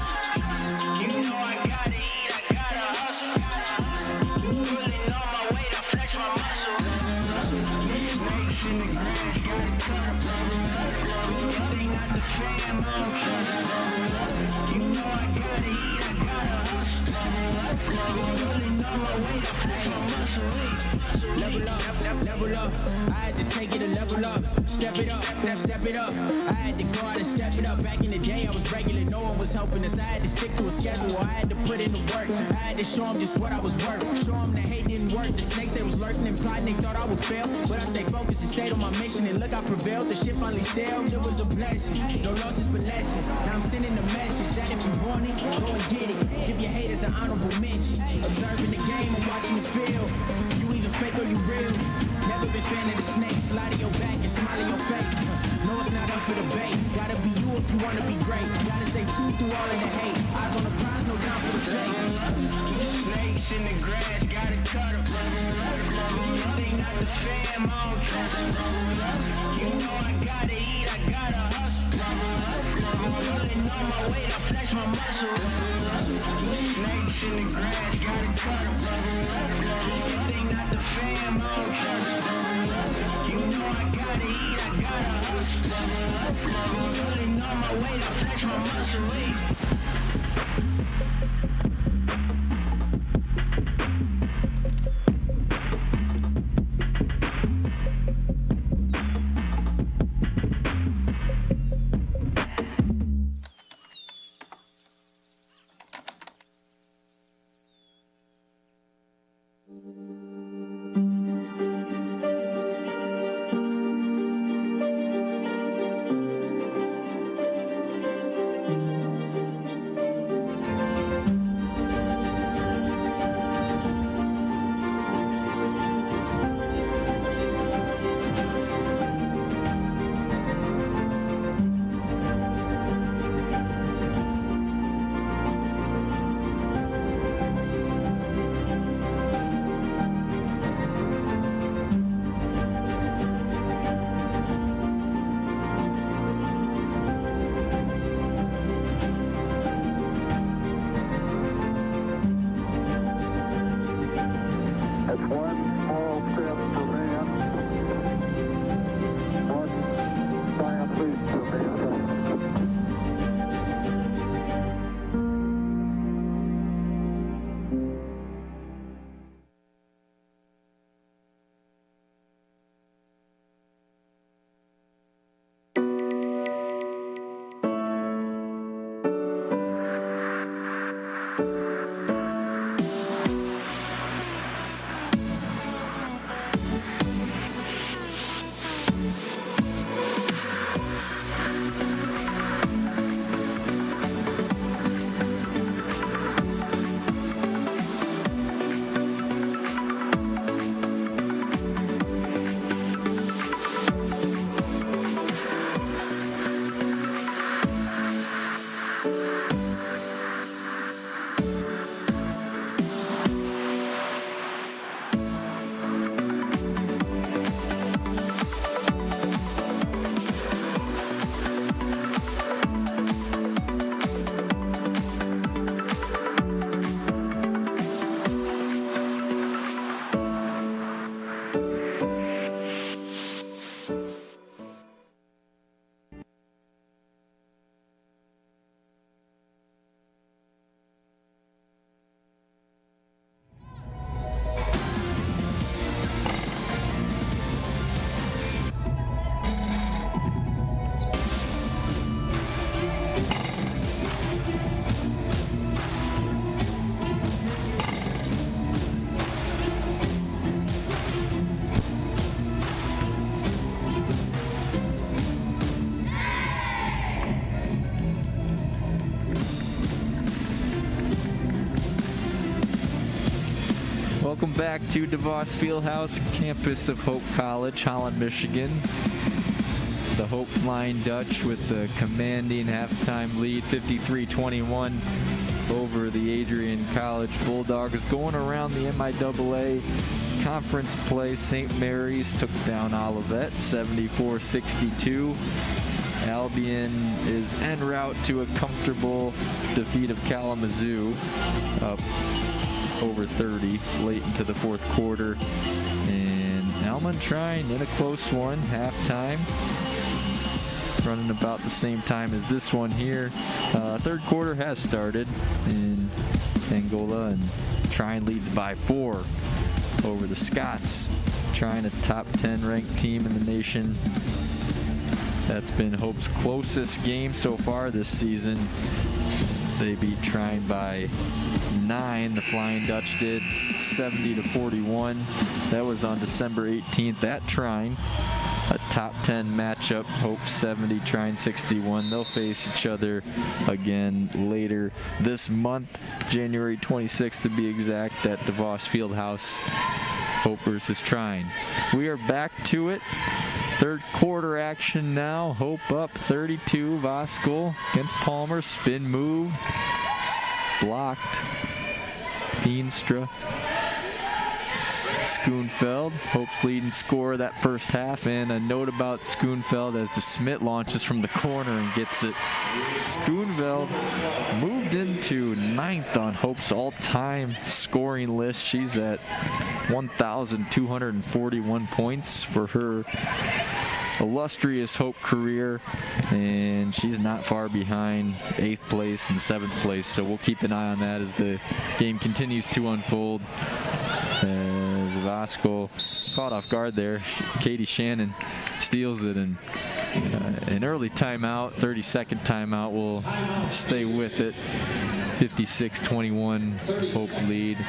You know I gotta eat, I gotta hustle. Pulling on my weight, I flex my muscle. Snakes in the grass, gotta cut 'em. If they not the fam, I don't trust 'em. You know I gotta eat, I gotta hustle. Pulling on my weight, I flex my muscle. Level up, level up. I had to take it a level up. Step it up, now step it up. I had to go out and step it up. Back in the day, I was regular, no one was helping us. I had to stick to a schedule, I had to put in the work. I had to show them just what I was worth. Show them the hate didn't work. The snakes, they was lurking and plotting, they thought I would fail. But I stayed focused and stayed on my mission. And look, I prevailed. The ship finally sailed, it was a blessing. No losses but lessons. Now I'm sending the message that if you want it, go and get it. Give your haters an honorable mention. Observing the game, I'm watching the field. You either fake or you real. Never been fan of the snakes. Lie to your back and smile in your face. No, it's not up for debate. Gotta be you if you wanna be great. Gotta stay true through all of the hate. Eyes on the prize, no time for the fake. Snakes in the grass, gotta cut 'em. If they not the fam, I don't trust 'em. You know I gotta eat, I gotta hustle. Pulling on my weight, I flex my muscle. Snakes in the grass, gotta cut 'em. If they not the fam, I don't trust 'em. You know I gotta eat, I gotta hustle. Pulling on my weight, I flex my muscle. Welcome back to DeVos Fieldhouse, campus of Hope College, Holland, Michigan. The Hope Flying Dutch with the commanding halftime lead, 53-21 over the Adrian College Bulldogs. Going around the MIAA conference play, St. Mary's took down Olivet 74-62. Albion is en route to a comfortable defeat of Kalamazoo, up over 30 late into the fourth quarter. And Almond trying in a close one, halftime. Running about the same time as this one here. Third quarter has started in Angola, and Trine leads by 4 over the Scots. Trine, a top 10 ranked team in the nation. That's been Hope's closest game so far this season. They beat Trine by 9. The Flying Dutch did, 70-41. That was on December 18th at Trine. A top 10 matchup. Hope 70, Trine 61. They'll face each other again later this month, January 26th to be exact, at DeVos Fieldhouse. Hope versus Trine. We are back to it. Third quarter action now. Hope up 32. Voskuhl against Palmer. Spin move. Blocked. Feenstra. Schoonfeld, Hope's leading scorer that first half. And a note about Schoonfeld as DeSmit launches from the corner and gets it. Schoonfeld moved into 9th on Hope's all-time scoring list. She's at 1,241 points for her illustrious Hope career, and she's not far behind 8th place and 7th place, so we'll keep an eye on that as the game continues to unfold. As Voskuhl caught off guard there, Katie Shannon steals it, and an early timeout, 32nd timeout, will stay with it. 56-21 Hope lead.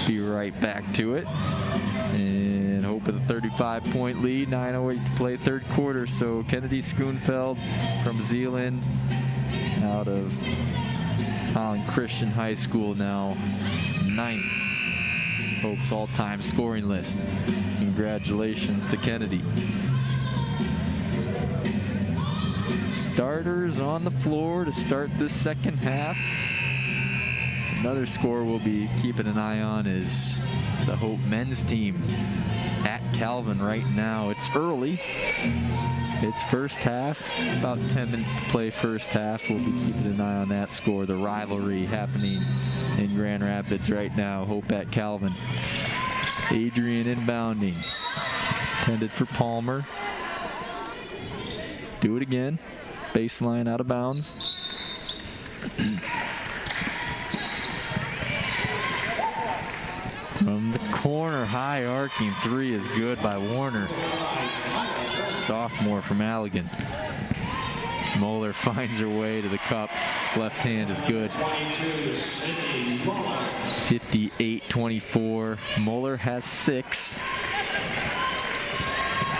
Be right back to it. And Hope with a 35-point lead, 9:08 to play third quarter. So Kennedy Schoonfeld from Zeeland, out of Holland Christian High School, now 9th. Hope's all-time scoring list. Congratulations to Kennedy. Starters on the floor to start this second half. Another score we'll be keeping an eye on is the Hope men's team at Calvin right now. It's early. It's first half, about 10 minutes to play first half. We'll be keeping an eye on that score. The rivalry happening in Grand Rapids right now. Hope at Calvin. Adrian inbounding. Intended for Palmer. Do it again. Baseline out of bounds. From the corner, high arcing three is good by Warner. Sophomore from Allegan. Moeller finds her way to the cup. Left hand is good. 58-24. Moeller has 6.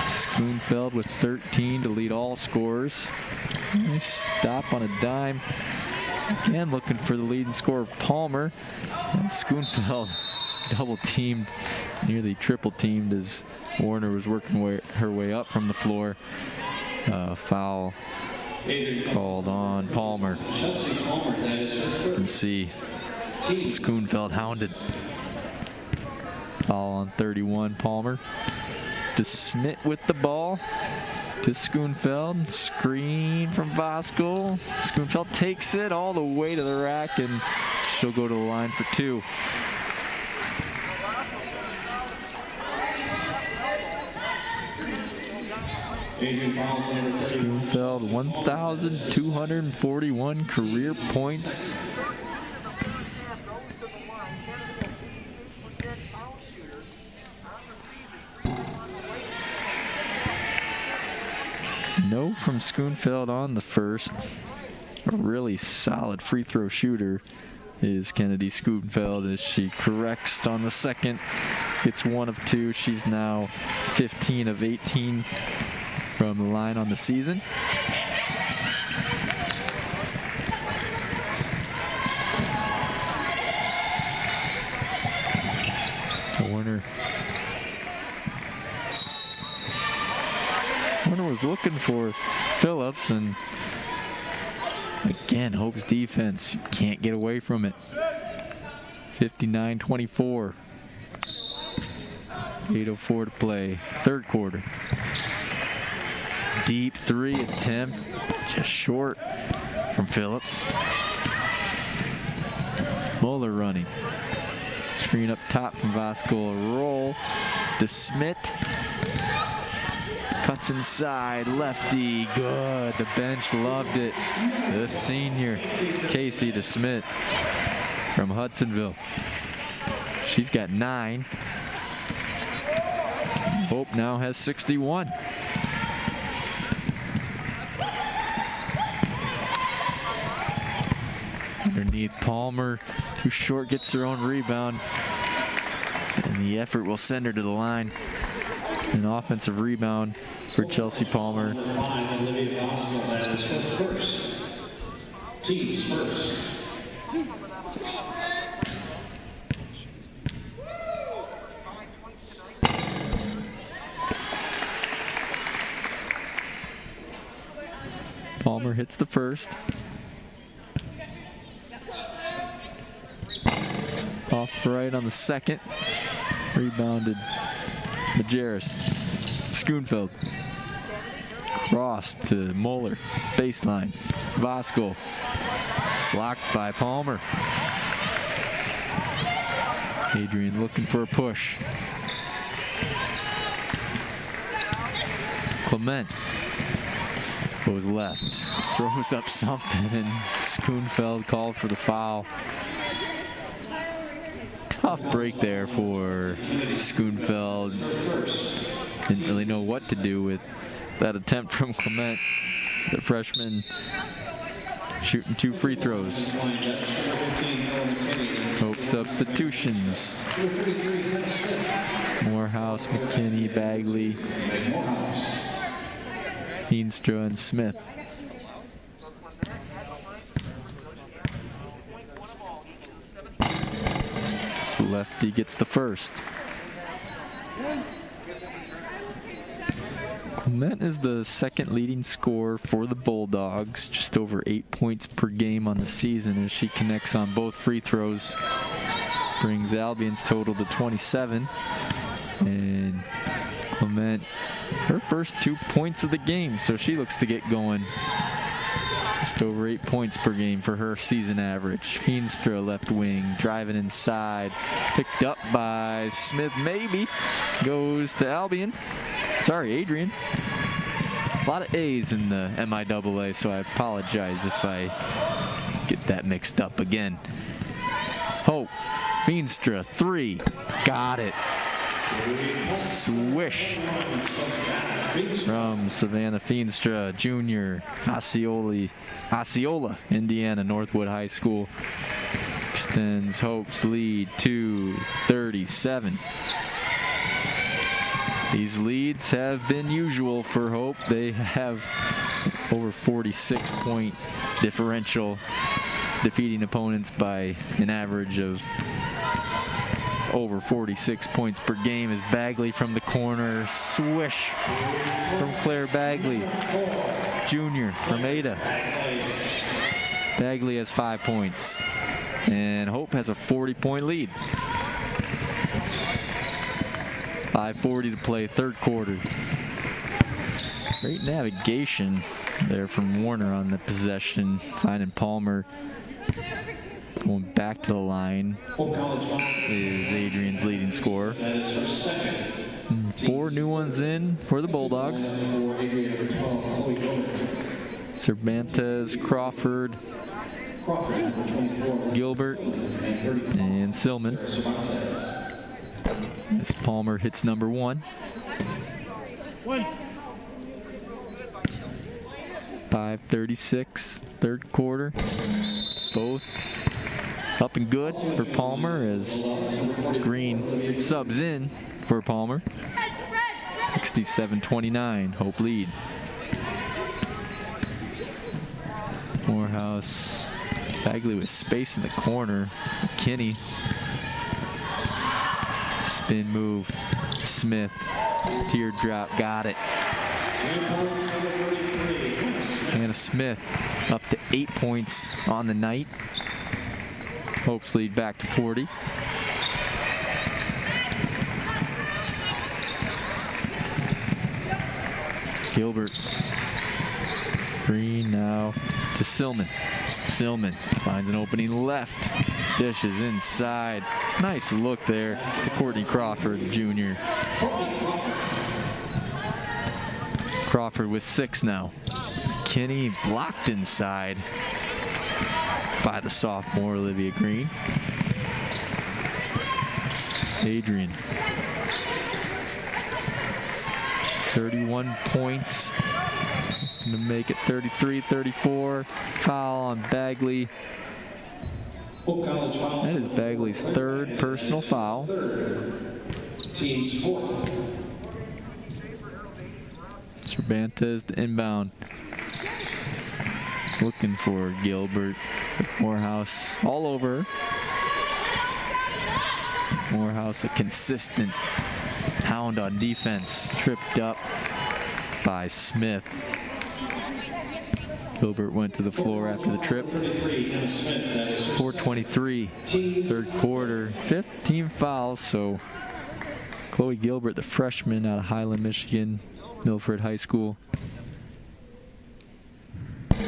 Schoonfeld with 13 to lead all scorers. Nice stop on a dime. Again, looking for the leading scorer, Palmer. And Schoonfeld double teamed, nearly triple teamed as Warner was working her way up from the floor. Foul called on Palmer. You can see Schoonfeld hounded. Foul on 31, Palmer. DeSmit with the ball to Schoonfeld. Screen from Voskuhl. Schoonfeld takes it all the way to the rack, and she'll go to the line for 2. Schoonfeld, 1,241 career points. No from Schoonfeld on the first. A really solid free throw shooter is Kennedy Schoonfeld as she corrects on the second. Gets 1 of 2. She's now 15 of 18 from the line on the season. A was looking for Phillips, and again, Hope's defense can't get away from it. 59-24. 8:04 to play, third quarter. Deep three attempt, just short from Phillips. Muller running. Screen up top from Vasco. A roll to Smith. Cuts inside, lefty, good. The bench loved it. The senior, Casey DeSmith from Hudsonville. She's got 9. Hope now has 61. Underneath Palmer, too short, gets her own rebound. And the effort will send her to the line. An offensive rebound for Chelsea Palmer. Olivia Vasco, that is her first. Team's first. Palmer hits the first. Off right on the second. Rebounded Majerus. Schoonfeld. Cross to Moeller. Baseline. Vasco. Blocked by Palmer. Adrian looking for a push. Clement goes left. Throws up something, and Schoonfeld called for the foul. Tough break there for Schoonfeld. Didn't really know what to do with that attempt from Clement. The freshman shooting 2 free throws. Hope substitutions. Morehouse, McKinney, Bagley, Heenstra, and Smith. Lefty gets the first. Clement is the second leading scorer for the Bulldogs, just over 8 points per game on the season as she connects on both free throws. Brings Albion's total to 27. And Clement, her first 2 points of the game, so she looks to get going. Just over 8 points per game for her season average. Heenstra left wing, driving inside. Picked up by Smith, maybe. Goes to Albion. Sorry, Adrian. A lot of A's in the MIAA, so I apologize if I get that mixed up again. Hope. Heenstra, 3. Got it. Swish from Savannah Feenstra Jr. Osceola, Indiana, Northwood High School. Extends Hope's lead to 37. These leads have been usual for Hope. They have over 46-point differential, defeating opponents by an average of over 46 points per game. As Bagley from the corner. Swish from Claire Bagley Jr. from Ada. Bagley has 5 points. And Hope has a 40-point lead. 5:40 to play, third quarter. Great navigation there from Warner on the possession, finding Palmer. Going back to the line is Adrian's leading scorer. 4 new ones in for the Bulldogs. Cervantes, Crawford, Gilbert, and Silman. As Palmer hits number 1. 5:36, third quarter. Both up and good for Palmer as Green subs in for Palmer. 67-29, Hope lead. Morehouse, Bagley with space in the corner. McKinney. Spin move. Smith. Teardrop, got it. Hannah Smith up to 8 points on the night. Hope's lead back to 40. Gilbert. Green now to Silman. Silman finds an opening left. Dishes inside. Nice look there to Courtney Crawford, junior. Crawford with 6 now. Kinney blocked inside by the sophomore Olivia Green. Adrian. 31 points. To make it 33-34. Foul on Bagley. That is Bagley's 3rd personal foul. Team's 4th. Cervantes the inbound. Looking for Gilbert. Morehouse all over her. Morehouse a consistent hound on defense. Tripped up by Smith. Gilbert went to the floor after the trip. 4:23, 3rd quarter, 5th team foul. So Chloe Gilbert, the freshman out of Highland, Michigan, Milford High School.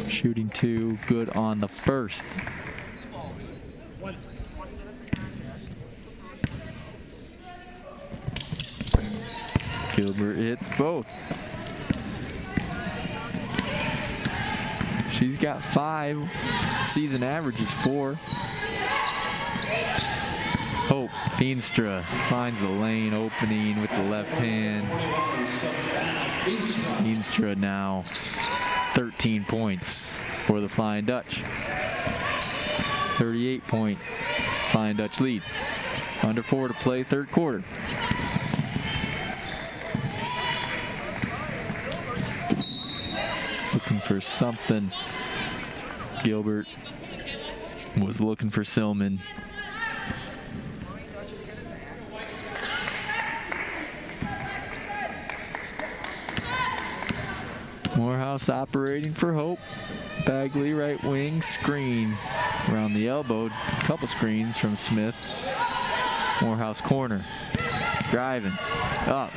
Shooting 2, good on the first. Gilbert hits both. She's got 5. Season average is 4. Hope Feenstra finds the lane opening with the left hand. Feenstra now 13 points for the Flying Dutch. 38-point Flying Dutch lead. Under 4 to play, 3rd quarter. Looking for something. Gilbert was looking for Silman. Morehouse operating for Hope. Bagley right wing screen around the elbow. Couple screens from Smith. Morehouse corner. Driving up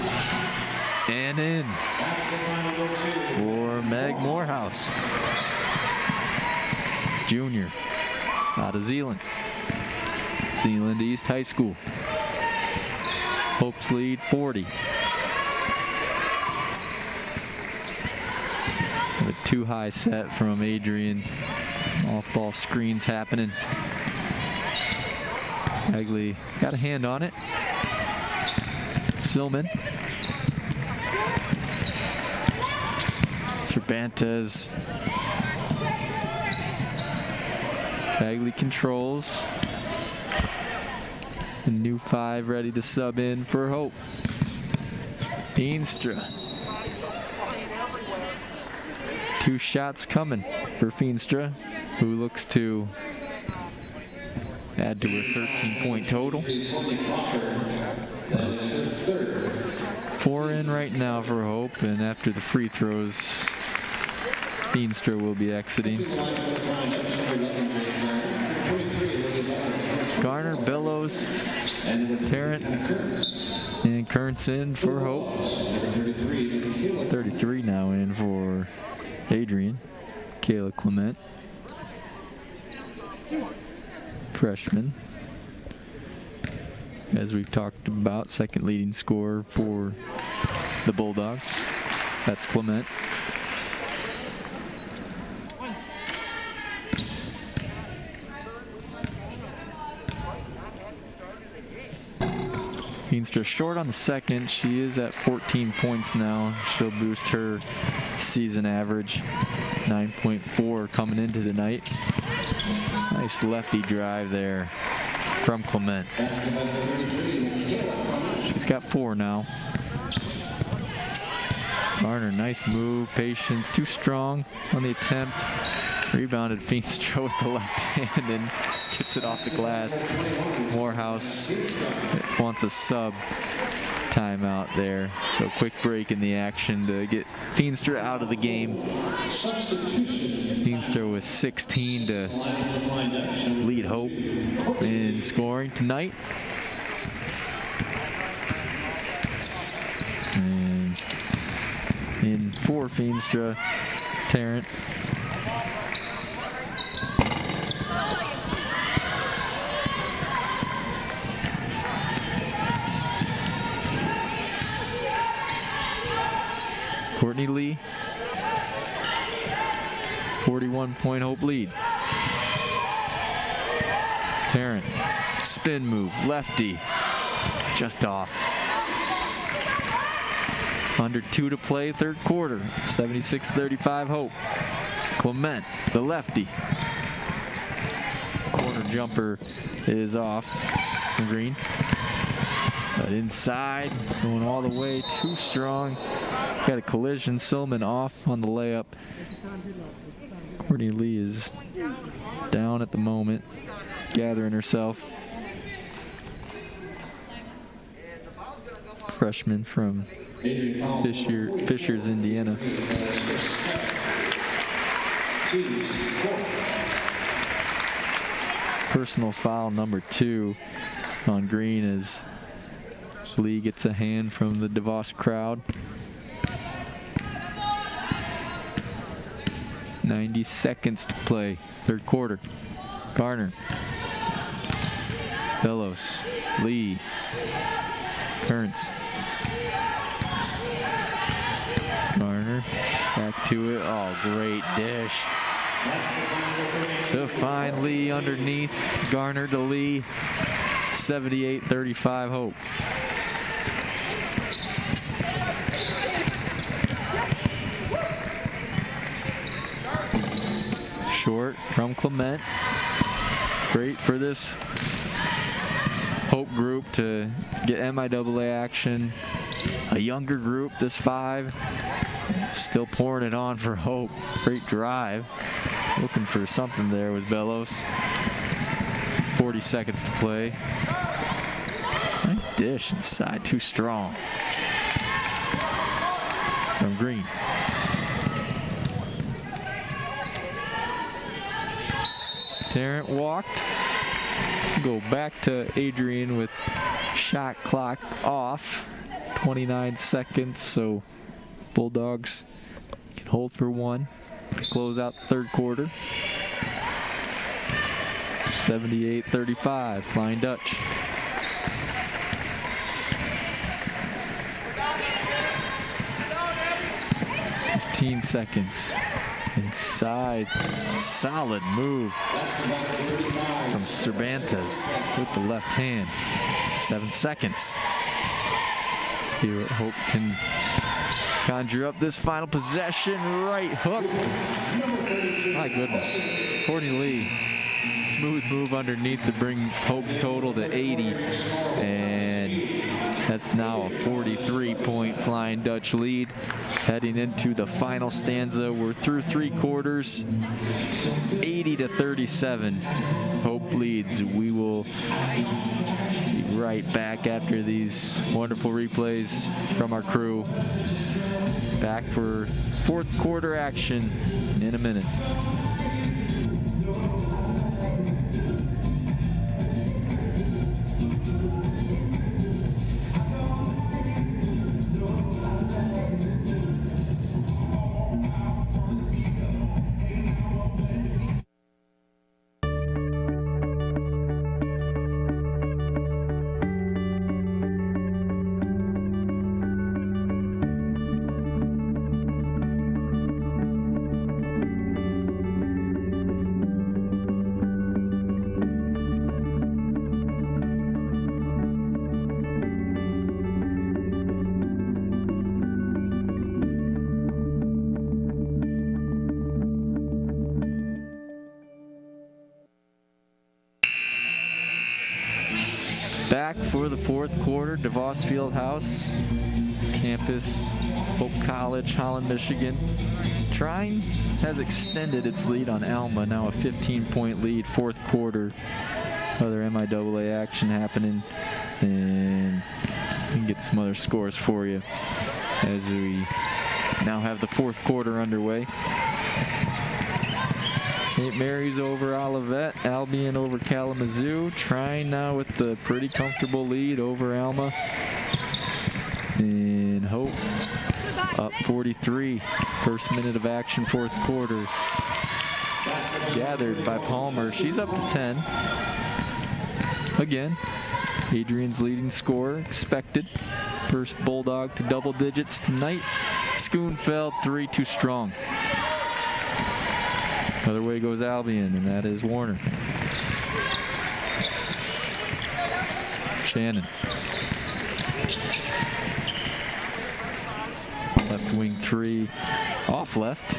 and in for Meg Morehouse. Junior out of Zeeland. Zeeland East High School. Hope's lead 40. A too high set from Adrian. Off-ball screens happening. Bagley got a hand on it. Silman. Cervantes. Bagley controls. A new 5 ready to sub in for Hope. Feenstra. 2 shots coming for Feenstra, who looks to add to her 13-point total. 4 in right now for Hope, and after the free throws, Feenstra will be exiting. Garner, Bellows, Tarrant, and Kearns in for Hope. 33 now in for Adrian. Kayla Clement, freshman. As we've talked about, 2nd leading scorer for the Bulldogs. That's Clement. Feenstra short on the 2nd. She is at 14 points now. She'll boost her season average. 9.4 coming into tonight. Nice lefty drive there from Clement. She's got 4 now. Garner, nice move, patience, too strong on the attempt. Rebounded Feenstra with the left hand and gets it off the glass. Morehouse wants a sub timeout there. So quick break in the action to get Feenstra out of the game. Feenstra with 16 to lead Hope in scoring tonight. And in for Feenstra, Tarrant. Courtney Lee, 41-point Hope lead. Tarrant, spin move, lefty, just off. Under 2 to play, third quarter, 76-35 Hope. Clement, the lefty. Corner jumper is off from Green. But inside, going all the way, too strong. Got a collision. Silman off on the layup. Courtney Lee is down at the moment, gathering herself. Freshman from Fishers, Indiana. Personal foul number 2 on Green as Lee gets a hand from the DeVos crowd. 90 seconds to play, third quarter. Garner. Bellows. Lee. Kearns. Garner. Back to it. Oh, great dish. To find Lee underneath. Garner to Lee. 78-35 Hope. Short from Clement. Great for this Hope group to get MIAA action. A younger group, this 5. Still pouring it on for Hope. Great drive. Looking for something there was Bellows. 40 seconds to play. Nice dish inside, too strong. From Green. Tarrant walked. Go back to Adrian with shot clock off. 29 seconds, so Bulldogs can hold for 1. Close out the third quarter. 78-35, Flying Dutch. Fifteen seconds. Inside, solid move from Cervantes with the left hand. 7 seconds. See what Hope can conjure up this final possession. Right hook. My goodness. Courtney Lee. Smooth move underneath to bring Hope's total to 80. And that's now a 43-point Flying Dutch lead. Heading into the final stanza, we're through 3 quarters. 80-37. Hope leads. We will be right back after these wonderful replays from our crew. Back for fourth quarter action in a minute. Back for the fourth quarter, DeVos Fieldhouse, campus, Hope College, Holland, Michigan. Trine has extended its lead on Alma, now a 15-point lead, fourth quarter. Other MIAA action happening. And and get some other scores for you as we now have the fourth quarter underway. St. Mary's over Olivet, Albion over Kalamazoo, trying now with the pretty comfortable lead over Alma. And Hope up 43, first minute of action, fourth quarter. Gathered by Palmer, she's up to 10. Again, Adrian's leading scorer, expected. First Bulldog to double digits tonight. Schoonfeld, 3 too strong. Other way goes Albion, and that is Warner. Shannon. Left wing 3, off left.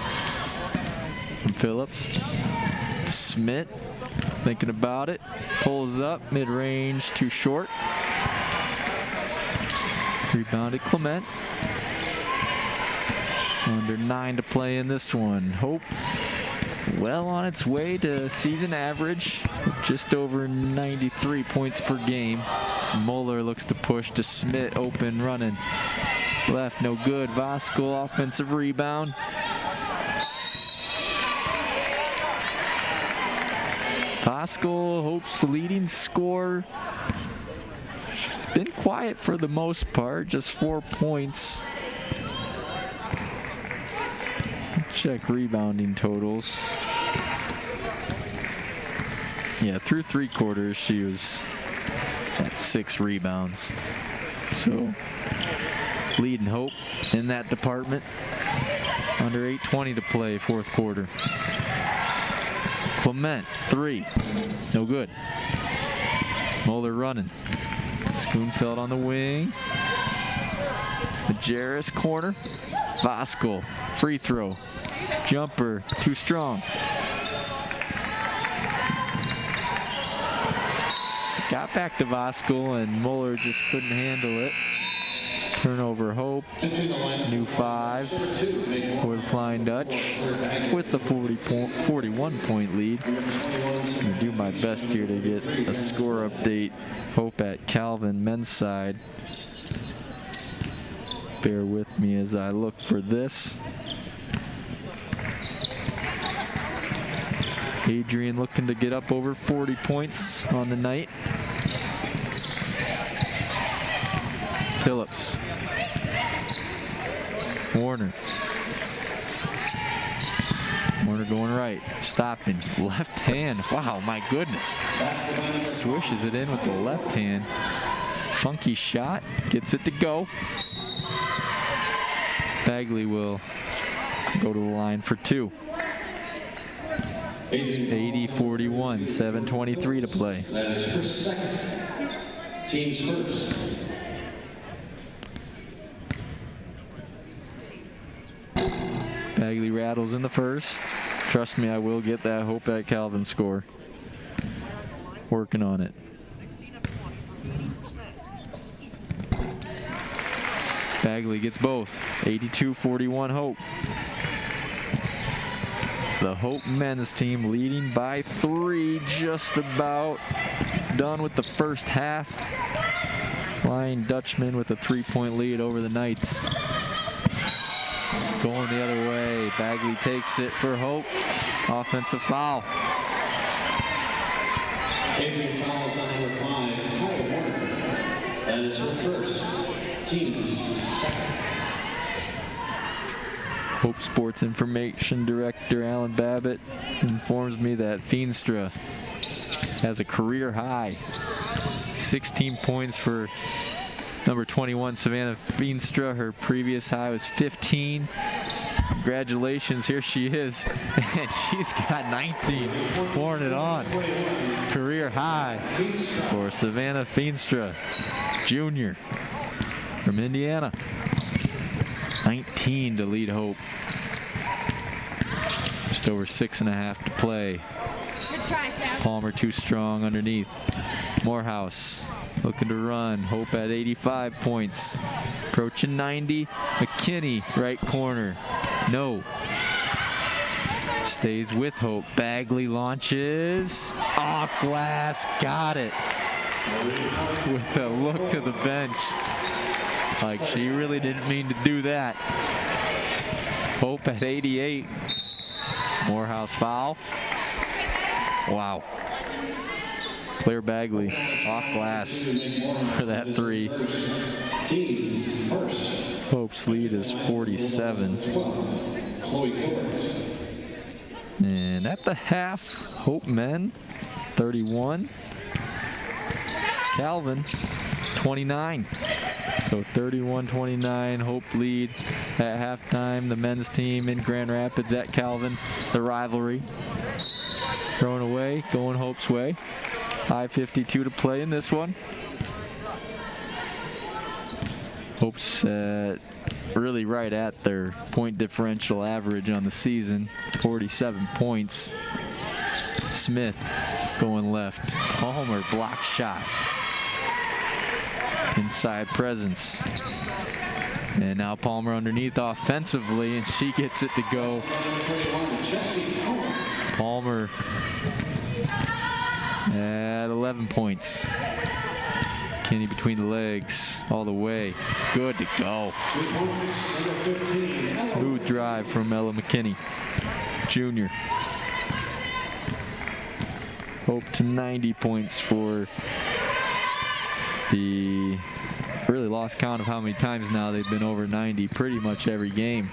From Phillips. Smith, thinking about it. Pulls up, mid-range, too short. Rebounded Clement. Under 9 to play in this one. Hope well on its way to season average, just over 93 points per game. As Muller looks to push to Smith, open running. Left, no good. Voskuhl, offensive rebound. Voskuhl, Hope's leading scorer. She's been quiet for the most part, just 4 points. Check rebounding totals. Yeah, through 3 quarters, she was at 6 rebounds. So, leading Hope in that department. Under 8:20 to play, fourth quarter. Clement, 3, no good. Muller running. Schoonfeld on the wing. Majerus corner. Voskuhl, free throw. Jumper, too strong. Got back to Voskuhl, and Muller just couldn't handle it. Turnover Hope, new 5 for the Flying Dutch with the 41-point lead. I'm going to do my best here to get a score update. Hope at Calvin men's side. Bear with me as I look for this. Adrian looking to get up over 40 points on the night. Phillips. Warner. Warner going right. Stopping. Left hand. Wow, my goodness. Swishes it in with the left hand. Funky shot. Gets it to go. Bagley will go to the line for 2. 80-41, 7:23 to play. That is her second. Team's first. Bagley rattles in the first. Trust me, I will get that Hope at Calvin score. Working on it. Bagley gets both. 82-41 Hope. The Hope men's team leading by 3, just about done with the first half. Flying Dutchman with a 3-point lead over the Knights. Going the other way. Bagley takes it for Hope. Offensive foul. Adrian fouls on number 5, Kyle Warner. That is her first. Team's second. Hope Sports Information Director Alan Babbitt informs me that Feenstra has a career high. 16 points for number 21, Savannah Feenstra. Her previous high was 15. Congratulations, here she is. And she's got 19. Pouring it on. Career high for Savannah Feenstra, junior from Indiana. 19 to lead Hope. Just over 6.5 to play. Good try, Sam. Palmer too strong underneath. Morehouse looking to run. Hope at 85 points. Approaching 90. McKinney, right corner. No. Stays with Hope. Bagley launches. Off glass. Got it. With a look to the bench. Like she really didn't mean to do that. Hope at 88. Morehouse foul. Wow. Claire Bagley off glass for that three. Hope's lead is 47. And at the half, Hope men 31. Calvin 29. So 31-29, Hope lead at halftime. The men's team in Grand Rapids at Calvin. The rivalry. Thrown away, going Hope's way. 5:52 to play in this one. Hope's really right at their point differential average on the season. 47 points. Smith going left. Palmer block shot. Inside presence. And now Palmer underneath offensively, and she gets it to go. Palmer at 11 points. Kenny between the legs all the way. Good to go. Smooth drive from Ella McKinney, junior. Hope to 90 points for the really lost count of how many times now they've been over 90 pretty much every game.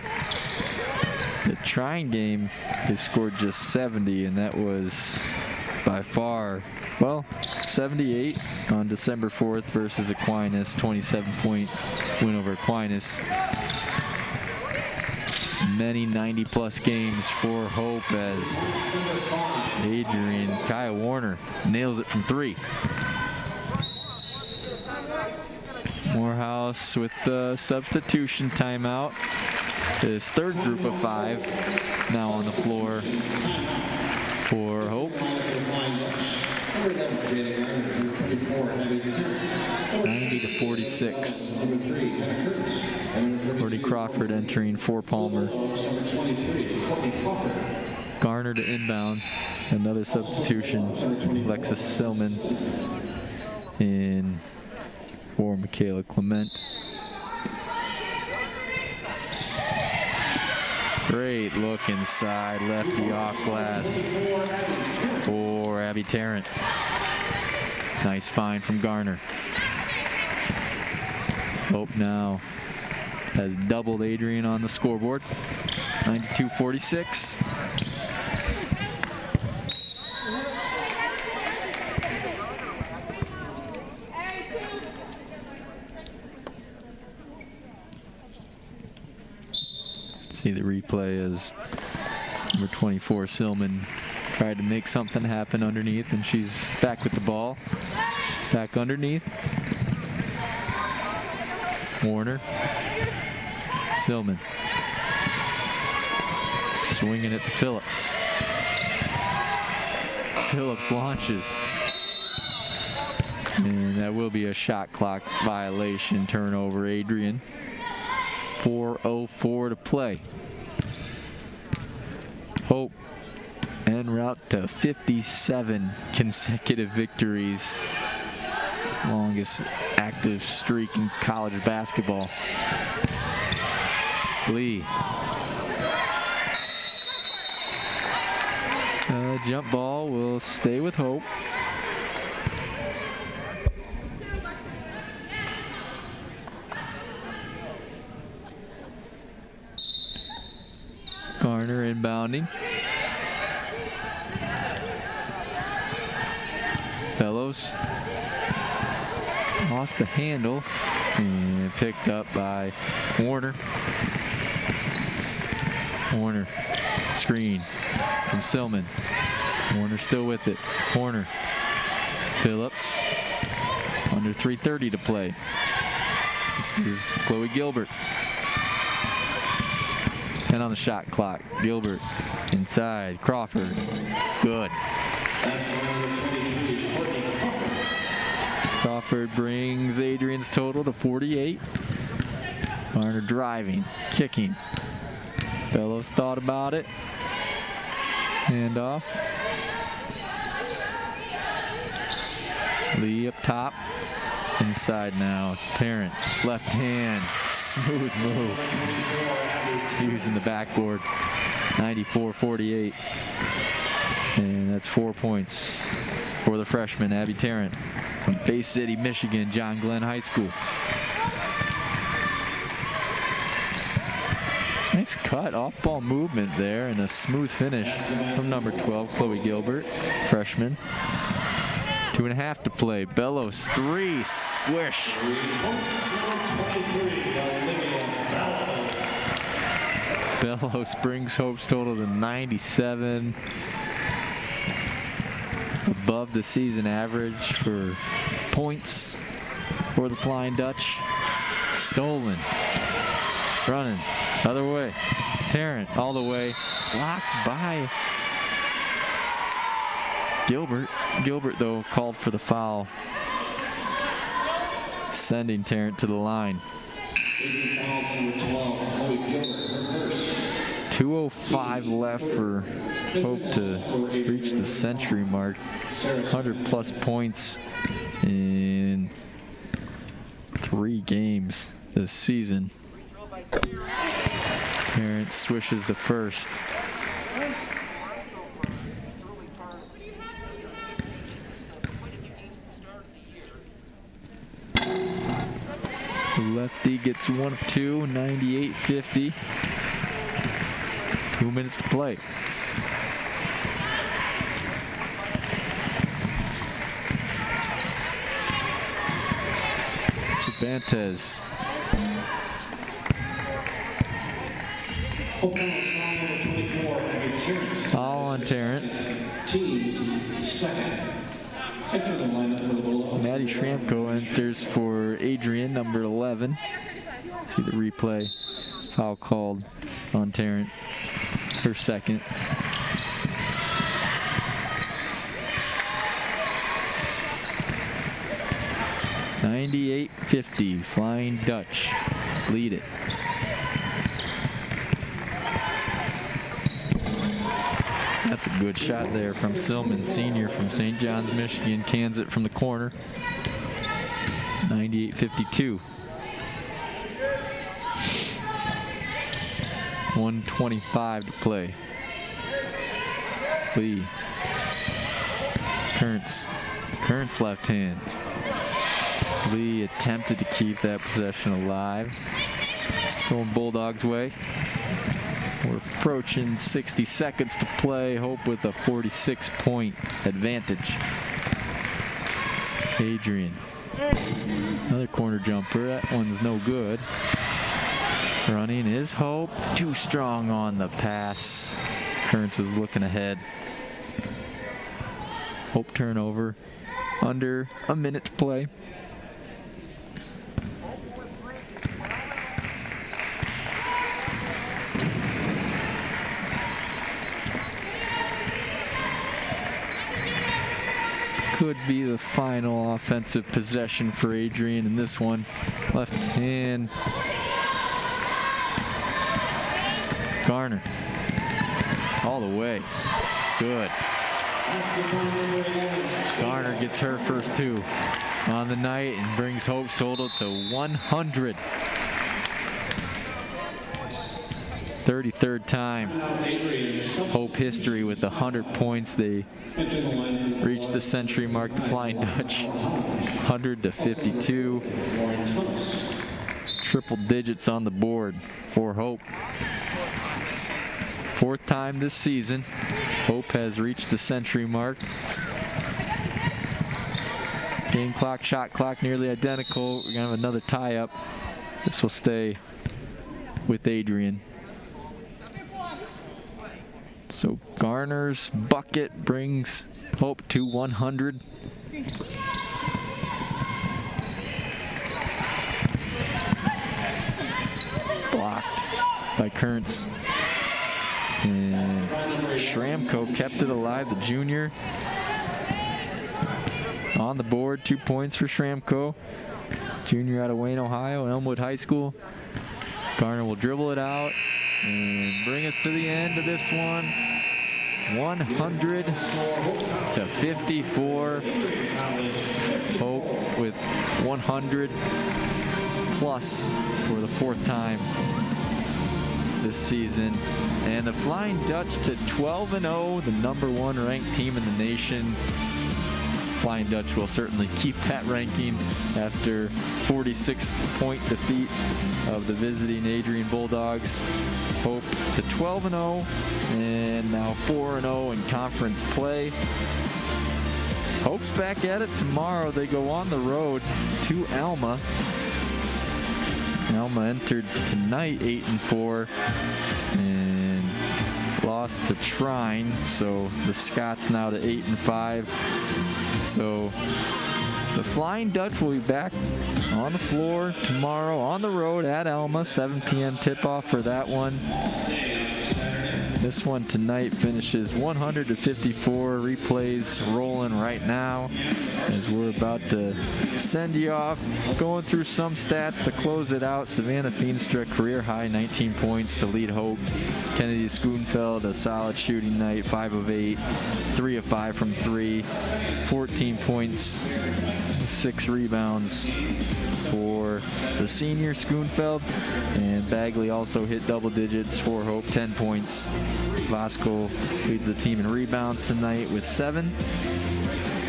The trying game, they scored just 70, and that was by far, well, 78 on December 4th versus Aquinas, 27-point win over Aquinas. Many 90-plus games for Hope as Adrian, Kaya Warner nails it from three. Morehouse with the substitution timeout. His third group of five now on the floor for Hope. 90-46. Courtney Crawford entering for Palmer. Garner to inbound. Another substitution. Alexis Silman in for Michaela Clement. Great look inside, lefty off glass for Abby Tarrant. Nice find from Garner. Hope now has doubled Adrian on the scoreboard. 92-46. See the replay as number 24 Silman tried to make something happen underneath, and she's back with the ball. Back underneath. Warner. Silman. Swinging it to Phillips. Phillips launches. And that will be a shot clock violation. Turnover, Adrian. 4:04 to play. Hope en route to 57 consecutive victories. Longest active streak in college basketball. Lee. Jump ball will stay with Hope. Garner inbounding. Fellows lost the handle and picked up by Warner. Warner screen from Silman. Warner still with it. Corner. Phillips. Under 3:30 to play. This is Chloe Gilbert. 10 on the shot clock. Gilbert inside. Crawford. Good. Crawford brings Adrian's total to 48. Garner driving, kicking. Fellows thought about it. Hand off. Lee up top. Inside now, Tarrant, left hand, smooth move. Using the backboard, 94-48. And that's 4 points for the freshman, Abby Tarrant, from Bay City, Michigan, John Glenn High School. Nice cut, off-ball movement there, and a smooth finish from number 12, Chloe Gilbert, freshman. 2.5 to play. Bellows, 3, squish. Bellows brings Hope's total to 97. Above the season average for points for the Flying Dutch. Stolen. Running. Other way. Tarrant all the way. Blocked by Gilbert. Gilbert, though, called for the foul. Sending Tarrant to the line. 2:05 left for Hope to reach the century mark. 100+ points in 3 games this season. Tarrant swishes the first. Lefty gets 1 of 2, 98-50. 2 minutes to play. Cervantes. All on Tarrant. Team's second. Enter the lineup for the Bulldogs. Maddie Schramko enters for Adrian, number 11. See the replay. Foul called on Tarrant. Her second. (98-50). Flying Dutch lead it. That's a good shot there from Silman, senior from St. John's, Michigan. Cans it from the corner. 98-52. 1:25 to play. Lee. Kearns left hand. Lee attempted to keep that possession alive. Going Bulldogs' way. We're approaching 60 seconds to play. Hope with a 46-point advantage. Adrian. Another corner jumper. That one's no good. Running is Hope. Too strong on the pass. Kearns was looking ahead. Hope turnover. Under a minute to play. Could be the final offensive possession for Adrian in this one. Left hand. Garner. All the way. Good. Garner gets her first 2 on the night and brings Hope's total to 100. 33rd time Hope history with 100 points. They reached the century mark, the Flying Dutch. 100-52. Triple digits on the board for Hope. 4th time this season Hope has reached the century mark. Game clock, shot clock nearly identical. We're gonna have another tie-up. This will stay with Adrian. So Garner's bucket brings Hope to 100. Blocked by Kearns. And Schramko kept it alive, the junior. On the board, 2 points for Schramko. Junior out of Wayne, Ohio, Elmwood High School. Garner will dribble it out and bring us to the end of this one. 100-52. to 54. Hope with 100 plus for the 4th time this season. And the Flying Dutch to 12-0, the #1 ranked team in the nation. Flying Dutch will certainly keep that ranking after 46-point defeat of the visiting Adrian Bulldogs. Hope to 12-0 and now 4-0 in conference play. Hope's back at it tomorrow. They go on the road to Alma. Alma entered tonight 8-4 and lost to Trine, so the Scots now to 8-5. So the Flying Dutch will be back on the floor tomorrow on the road at Alma. 7 p.m. tip-off for that one. This one tonight finishes 100-54. Replays rolling right now as we're about to send you off. Going through some stats to close it out. Savannah Feenstra, career high 19 points to lead Hope. Kennedy Schoonfeld, a solid shooting night, 5 of 8, 3 of 5 from 3, 14 points, 6 rebounds for the senior Schoonfeld. And Bagley also hit double digits for Hope, 10 points. Vasco leads the team in rebounds tonight with 7.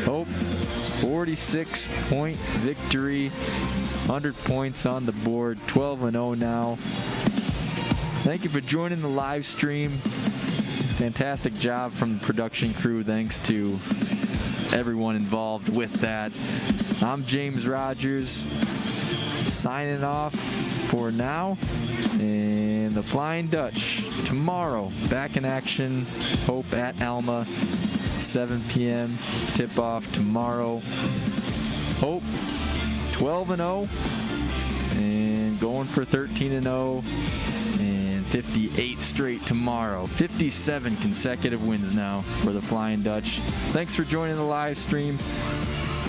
Hope, 46-point victory, 100 points on the board, 12-0 now. Thank you for joining the live stream. Fantastic job from the production crew. Thanks to everyone involved with that. I'm James Rogers, signing off for now. And the Flying Dutch tomorrow back in action. Hope at Alma, 7 p.m. tip-off tomorrow. Hope 12-0 and going for 13-0 and 58 straight tomorrow. 57 consecutive wins now for the Flying Dutch. Thanks for joining the live stream.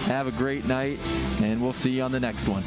Have a great night, and we'll see you on the next one.